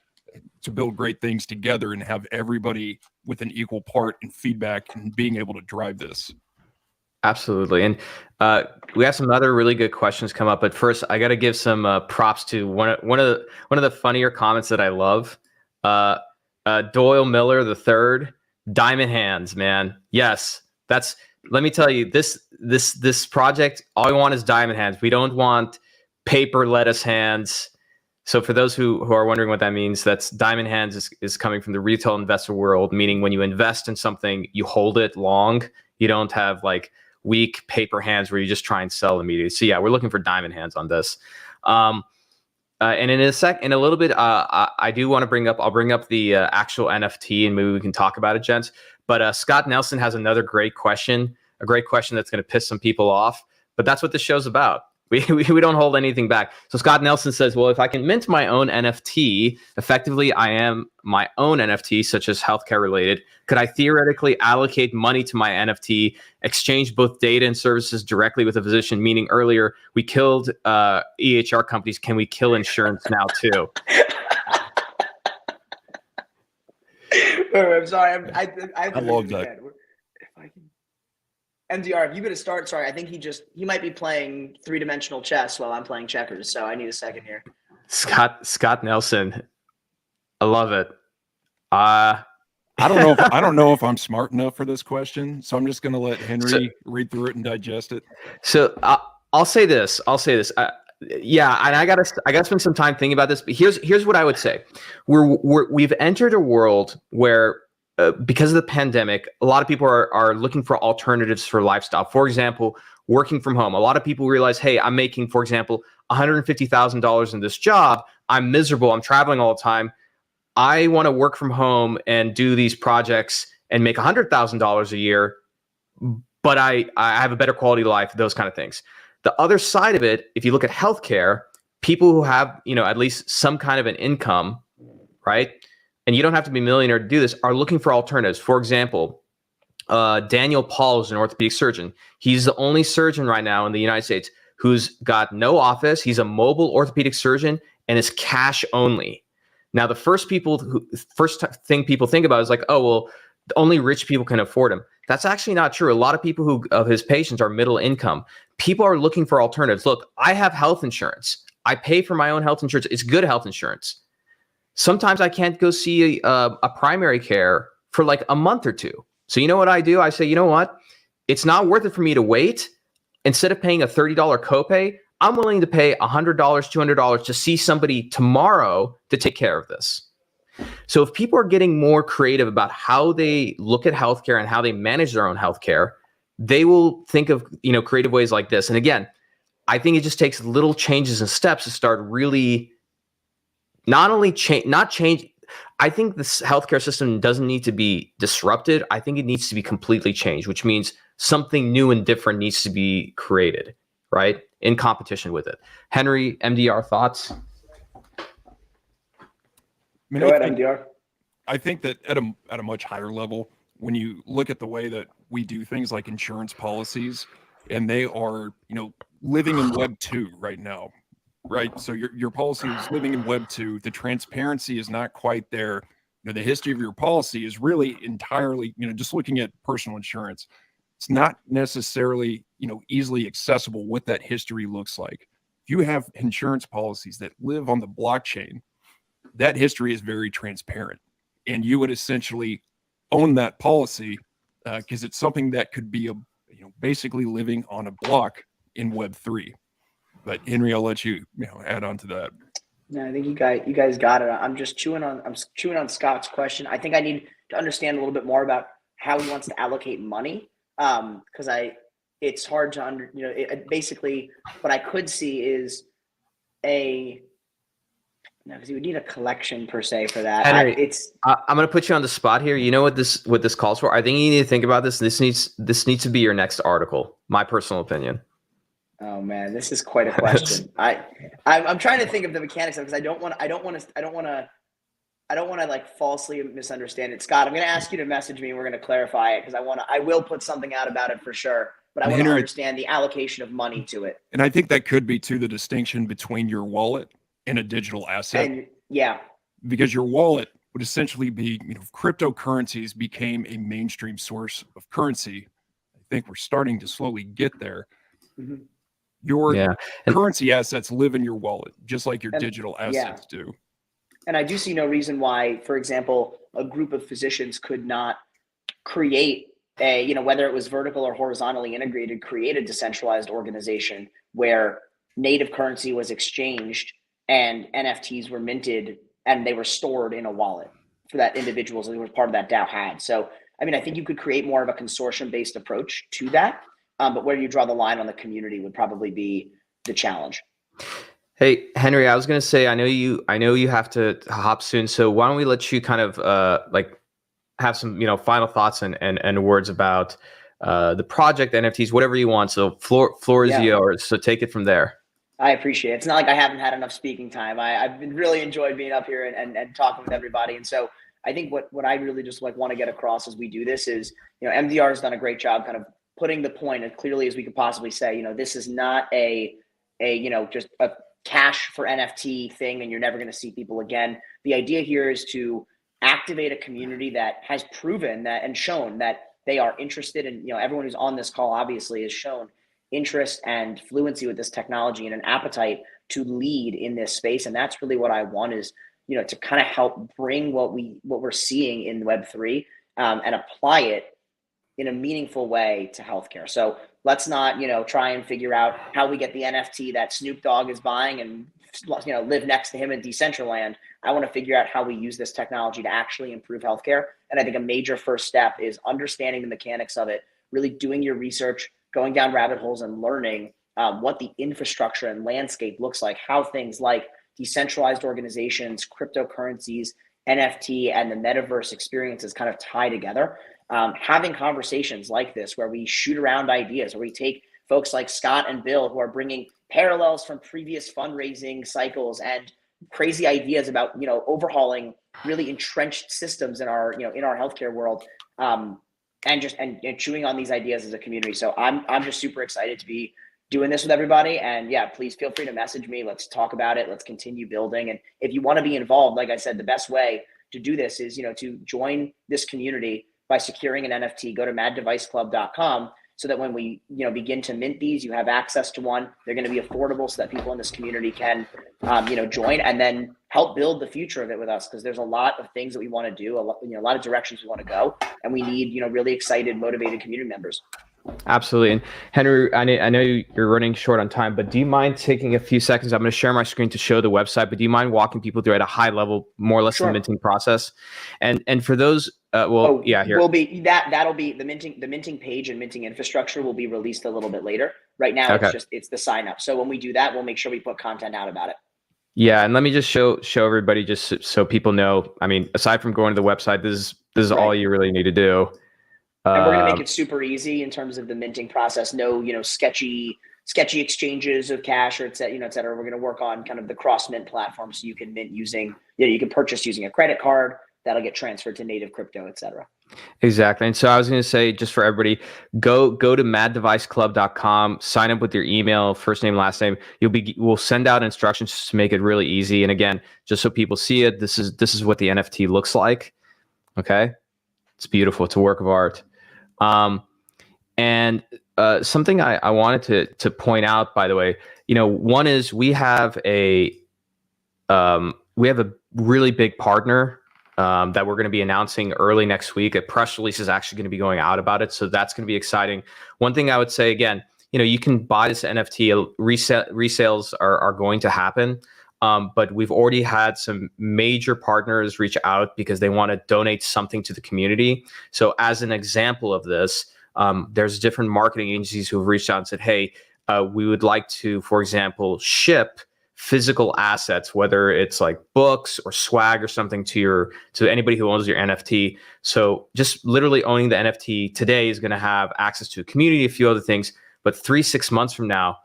to build great things together and have everybody with an equal part in feedback and being able to drive this. Absolutely. And we have some other really good questions come up, but first I got to give some props to one of the funnier comments that I love. Doyle Miller the third, diamond hands, man. Yes, let me tell you, this project, all we want is diamond hands. We don't want paper lettuce hands. So for those who are wondering what that means, that's diamond hands is coming from the retail investor world, meaning when you invest in something, you hold it long. You don't have like weak paper hands where you just try and sell immediately. So yeah, we're looking for diamond hands on this. And in a little bit, I do want to bring up the actual NFT, and maybe we can talk about it, gents. But Scott Nelson has another great question, that's going to piss some people off. But that's what this show's about. We don't hold anything back. So Scott Nelson says, well, if I can mint my own NFT, effectively I am my own NFT, such as healthcare related. Could I theoretically allocate money to my NFT, exchange both data and services directly with a physician? Meaning earlier we killed EHR companies. Can we kill insurance now too? I'm sorry. I love that. If I can. MDR, if you could start, sorry, I think he might be playing three-dimensional chess while I'm playing checkers, so I need a second here. Scott Nelson, I love it. I don't know if I'm smart enough for this question, so I'm just going to let Henry read through it and digest it. So I'll say this. Yeah, and I gotta spend some time thinking about this. But here's what I would say: we've entered a world where, because of the pandemic, a lot of people are looking for alternatives for lifestyle. For example, working from home. A lot of people realize, hey, I'm making, for example, $150,000 in this job. I'm miserable. I'm traveling all the time. I want to work from home and do these projects and make $100,000 a year, but I have a better quality of life, those kind of things. The other side of it, if you look at healthcare, people who have, at least some kind of an income, right? And you don't have to be a millionaire to do this, are looking for alternatives. For example, Daniel Paul is an orthopedic surgeon. He's the only surgeon right now in the United States who's got no office. He's a mobile orthopedic surgeon and is cash only. Now, the first thing people think about is like, oh, well, only rich people can afford him. That's actually not true. A lot of people of his patients are middle income. People are looking for alternatives. Look, I have health insurance. I pay for my own health insurance. It's good health insurance. Sometimes I can't go see a primary care for like a month or two. So you know what I do? I say, you know what? It's not worth it for me to wait. Instead of paying a $30 copay, I'm willing to pay $100, $200 to see somebody tomorrow to take care of this. So if people are getting more creative about how they look at healthcare and how they manage their own healthcare, they will think of, creative ways like this. And again, I think it just takes little changes and steps to start really not change. I think this healthcare system doesn't need to be disrupted. I think it needs to be completely changed, which means something new and different needs to be created, right? In competition with it. Henry, MDR, thoughts? Go ahead, MDR. I think that at a much higher level, when you look at the way that we do things like insurance policies, and they are, living in Web 2 right now, right? So your policy is living in Web 2. The transparency is not quite there. The history of your policy is really entirely, just looking at personal insurance, it's not necessarily, easily accessible what that history looks like. If you have insurance policies that live on the blockchain, that history is very transparent, and you would essentially own that policy because it's something that could be basically living on a block in Web 3. But Henry, I'll let you, add on to that. No, I think you guys got it. I'm chewing on Scott's question. I think I need to understand a little bit more about how he wants to allocate money. Because it's hard to basically what I could see is because you would need a collection per se for that. Henry, I'm going to put you on the spot here. You know what this calls for? I think you need to think about this. This needs to be your next article. My personal opinion. Oh man, this is quite a question. I'm trying to think of the mechanics of it because I don't want to like falsely misunderstand it. Scott, I'm going to ask you to message me and we're going to clarify it because I will put something out about it for sure. But I want to understand the allocation of money to it. And I think that could be the distinction between your wallet and a digital asset. And yeah, because your wallet would essentially be, cryptocurrencies became a mainstream source of currency. I think we're starting to slowly get there. Mm-hmm. Your currency assets live in your wallet, just like your digital assets do. And I do see no reason why, for example, a group of physicians could not create whether it was vertical or horizontally integrated, create a decentralized organization where native currency was exchanged and NFTs were minted and they were stored in a wallet for that individuals who were part of that DAO had. So, I mean, I think you could create more of a consortium-based approach to that. But where you draw the line on the community would probably be the challenge. Hey, Henry, I was going to say, I know you have to hop soon. So why don't we let you kind of have some, final thoughts and words about the project, NFTs, whatever you want. So floor is yours. So take it from there. I appreciate it. It's not like I haven't had enough speaking time. I've been really enjoyed being up here and talking with everybody. And so I think what I really just want to get across as we do this is, MDR has done a great job kind of putting the point as clearly as we could possibly say, this is not just a cash for NFT thing and you're never going to see people again. The idea here is to activate a community that has proven that and shown that they are interested in, everyone who's on this call obviously has shown interest and fluency with this technology and an appetite to lead in this space. And that's really what I want is, to kind of help bring what we're seeing in Web3 and apply it in a meaningful way to healthcare. So let's not, try and figure out how we get the NFT that Snoop Dogg is buying and, live next to him in Decentraland. I want to figure out how we use this technology to actually improve healthcare. And I think a major first step is understanding the mechanics of it, really doing your research, going down rabbit holes and learning what the infrastructure and landscape looks like, how things like decentralized organizations, cryptocurrencies, NFT, and the metaverse experiences kind of tie together. Having conversations like this where we shoot around ideas, where we take folks like Scott and Bill who are bringing parallels from previous fundraising cycles and crazy ideas about, overhauling really entrenched systems in our healthcare world, and chewing on these ideas as a community. So I'm just super excited to be doing this with everybody. And yeah, please feel free to message me. Let's talk about it. Let's continue building. And if you want to be involved, like I said, the best way to do this is, to join this community by securing an NFT. Go to maddeviceclub.com so that when we, begin to mint these, you have access to one. They're going to be affordable so that people in this community can, join and then help build the future of it with us. Because there's a lot of things that we want to do, a lot of directions we want to go, and we need, really excited, motivated community members. Absolutely. And Henry, I know you're running short on time, but do you mind taking a few seconds? I'm going to share my screen to show the website, but do you mind walking people through at a high level, more or less the minting process? And for those, here will be that'll be the minting page and minting infrastructure will be released a little bit later. Right now, it's the sign up. So when we do that, we'll make sure we put content out about it. Yeah, and let me just show everybody just so people know. I mean, aside from going to the website, this is all you really need to do. And we're going to make it super easy in terms of the minting process. No, sketchy exchanges of cash or et cetera. We're going to work on kind of the cross mint platform so you can mint using, you can purchase using a credit card that'll get transferred to native crypto, et cetera. Exactly. And so I was going to say, just for everybody, go to maddeviceclub.com, sign up with your email, first name, last name. We'll send out instructions to make it really easy. And again, just so people see it, this is what the NFT looks like. Okay. It's beautiful. It's a work of art. And something I wanted to point out, by the way, one is we have a really big partner that we're going to be announcing early next week. A press release is actually going to be going out about it, so that's going to be exciting. One thing I would say again, you can buy this NFT. Resales are going to happen. But we've already had some major partners reach out because they want to donate something to the community. So as an example of this, there's different marketing agencies who have reached out and said, hey, we would like to, for example, ship physical assets, whether it's like books or swag or something to anybody who owns your NFT. So just literally owning the NFT today is going to have access to a community, a few other things. But 3-6 months from now,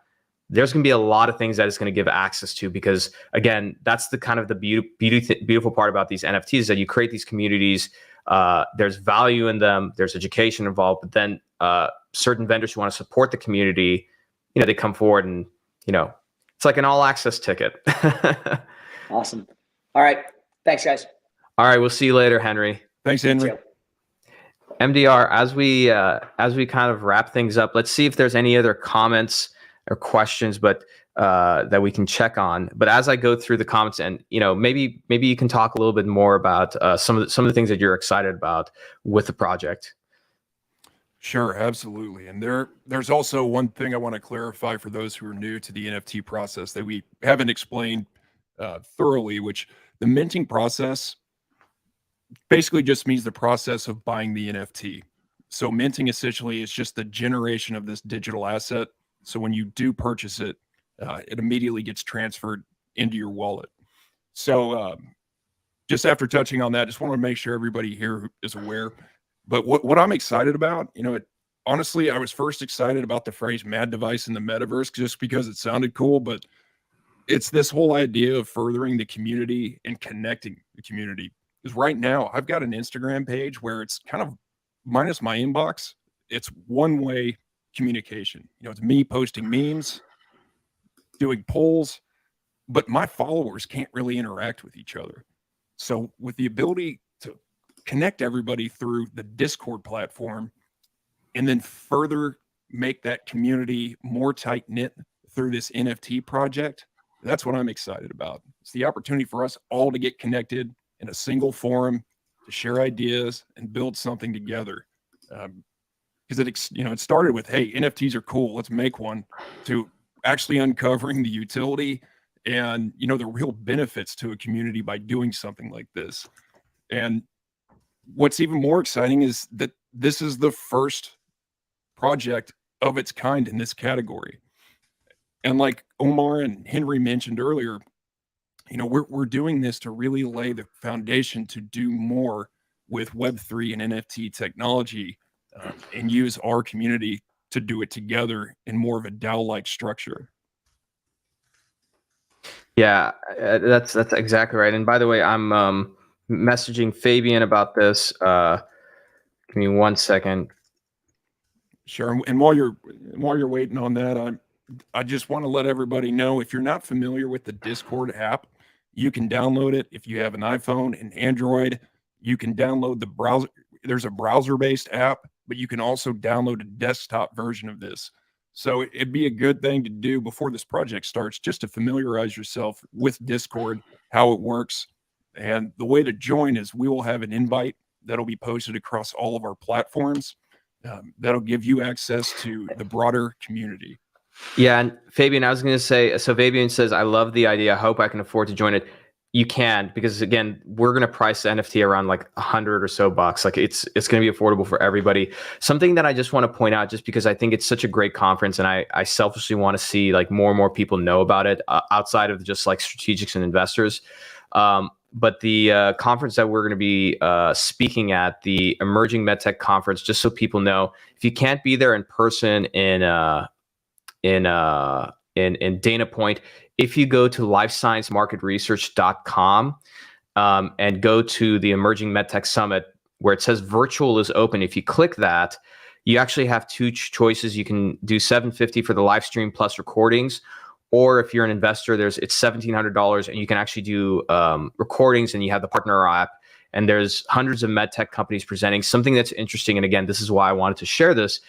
there's going to be a lot of things that it's going to give access to, because again, that's the kind of the beautiful part about these NFTs, that you create these communities. There's value in them. There's education involved, but then certain vendors who want to support the community, they come forward and, it's like an all access ticket. Awesome. All right. Thanks, guys. All right. We'll see you later, Henry. Thanks, Henry. MDR, as we kind of wrap things up, let's see if there's any other comments or questions, but that we can check on. But as I go through the comments, and maybe you can talk a little bit more about some of the things that you're excited about with the project. Sure, absolutely. And there's also one thing I want to clarify for those who are new to the NFT process that we haven't explained thoroughly, which the minting process basically just means the process of buying the NFT. So minting essentially is just the generation of this digital asset. So when you do purchase it, it immediately gets transferred into your wallet. So just after touching on that, just want to make sure everybody here is aware. But what I'm excited about, honestly, I was first excited about the phrase "mad device" in the metaverse just because it sounded cool. But it's this whole idea of furthering the community and connecting the community. Because right now, I've got an Instagram page where it's kind of minus my inbox. It's one-way communication. It's me posting memes, doing polls, but my followers can't really interact with each other. So with the ability to connect everybody through the Discord platform and then further make that community more tight-knit through this NFT project, that's what I'm excited about. It's the opportunity for us all to get connected in a single forum, to share ideas and build something together. Because it started with, hey, NFTs are cool, let's make one, to actually uncovering the utility and the real benefits to a community by doing something like this. And what's even more exciting is that this is the first project of its kind in this category. And like Omar and Henry mentioned earlier, we're doing this to really lay the foundation to do more with Web3 and NFT technology, and use our community to do it together in more of a DAO-like structure. Yeah, that's exactly right. And by the way, I'm messaging Fabian about this. Give me 1 second. Sure. And while you're waiting on that, I just want to let everybody know, if you're not familiar with the Discord app, you can download it. If you have an iPhone and Android, you can download the browser. There's a browser-based app, but you can also download a desktop version of this. So it'd be a good thing to do before this project starts, just to familiarize yourself with Discord, how it works. And the way to join is we will have an invite that'll be posted across all of our platforms. That'll give you access to the broader community. Yeah, and Fabian, I was going to say, so Fabian says, I love the idea. I hope I can afford to join it. You can, because again, we're going to price the NFT around like $100 or so bucks. Like it's going to be affordable for everybody. Something that I just want to point out, just because I think it's such a great conference, and I selfishly want to see like more and more people know about it outside of just like strategics and investors. But the conference that we're going to be speaking at, the Emerging Medtech Conference, just so people know, if you can't be there in person in Dana Point, if you go to lifesciencemarketresearch.com and go to the Emerging MedTech Summit, where it says virtual is open, if you click that, you actually have two choices. You can do $750 for the live stream plus recordings, or if you're an investor, it's $1,700, and you can actually do recordings, and you have the partner app. And there's hundreds of medtech companies presenting. Something that's interesting, and again, this is why I wanted to share this.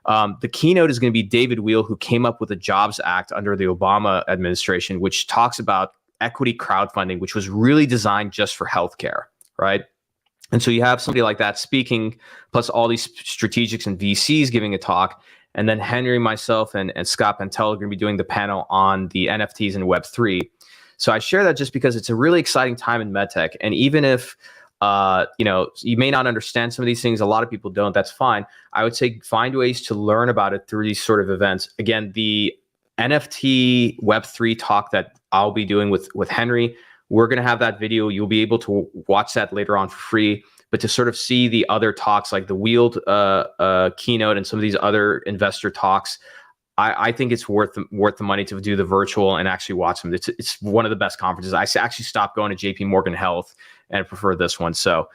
The keynote is going to be David Weil, who came up with the Jobs Act under the Obama administration, which talks about equity crowdfunding, which was really designed just for healthcare, right? And so you have somebody like that speaking, plus all these strategics and VCs giving a talk. And then Henry, myself, and Scott Pentel are going to be doing the panel on the NFTs and Web3. So I share that just because it's a really exciting time in medtech. And even if, you may not understand some of these things, a lot of people don't, that's fine. I would say find ways to learn about it through these sort of events. Again, the NFT Web3 talk that I'll be doing with Henry, we're going to have that video. You'll be able to watch that later on for free. But to sort of see the other talks like the Wheeled keynote and some of these other investor talks, I think it's worth the money to do the virtual and actually watch them. It's one of the best conferences. I actually stopped going to JP Morgan Health and prefer this one. So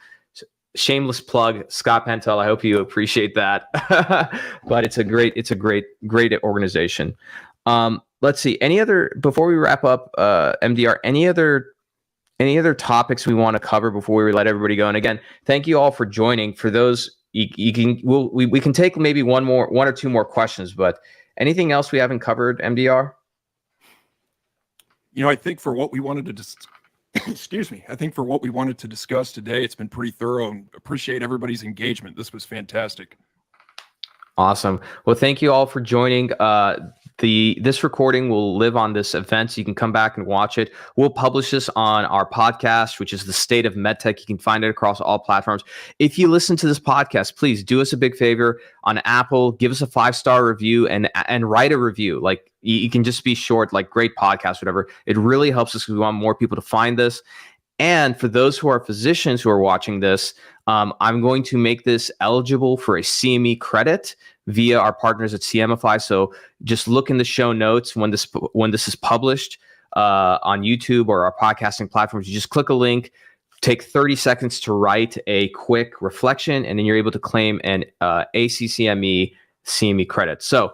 shameless plug, Scott Pentel. I hope you appreciate that. But it's a great organization. Let's see. Before we wrap up, MDR, any other topics we want to cover before we let everybody go? And again, thank you all for joining. For those, we can take maybe one or two more questions, but anything else we haven't covered, MDR? I think for what we wanted to excuse me. I think for what we wanted to discuss today, it's been pretty thorough, and appreciate everybody's engagement. This was fantastic. Awesome. Well, thank you all for joining. This recording will live on this event, so you can come back and watch it. We'll publish this on our podcast, which is The State of MedTech. You can find it across all platforms. If you listen to this podcast, please do us a big favor on Apple. Give us a 5-star review and write a review. Like, you can just be short, like great podcast, whatever. It really helps us because we want more people to find this. And for those who are physicians who are watching this, I'm going to make this eligible for a CME credit via our partners at CMify. So just look in the show notes when this is published on YouTube or our podcasting platforms. You just click a link, take 30 seconds to write a quick reflection, and then you're able to claim an ACCME CME credit. So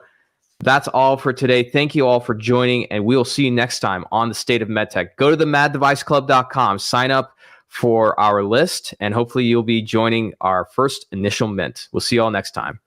that's all for today. Thank you all for joining, and we will see you next time on The State of MedTech. Go to the maddeviceclub.com, sign up for our list, and hopefully you'll be joining our first initial mint. We'll see you all next time.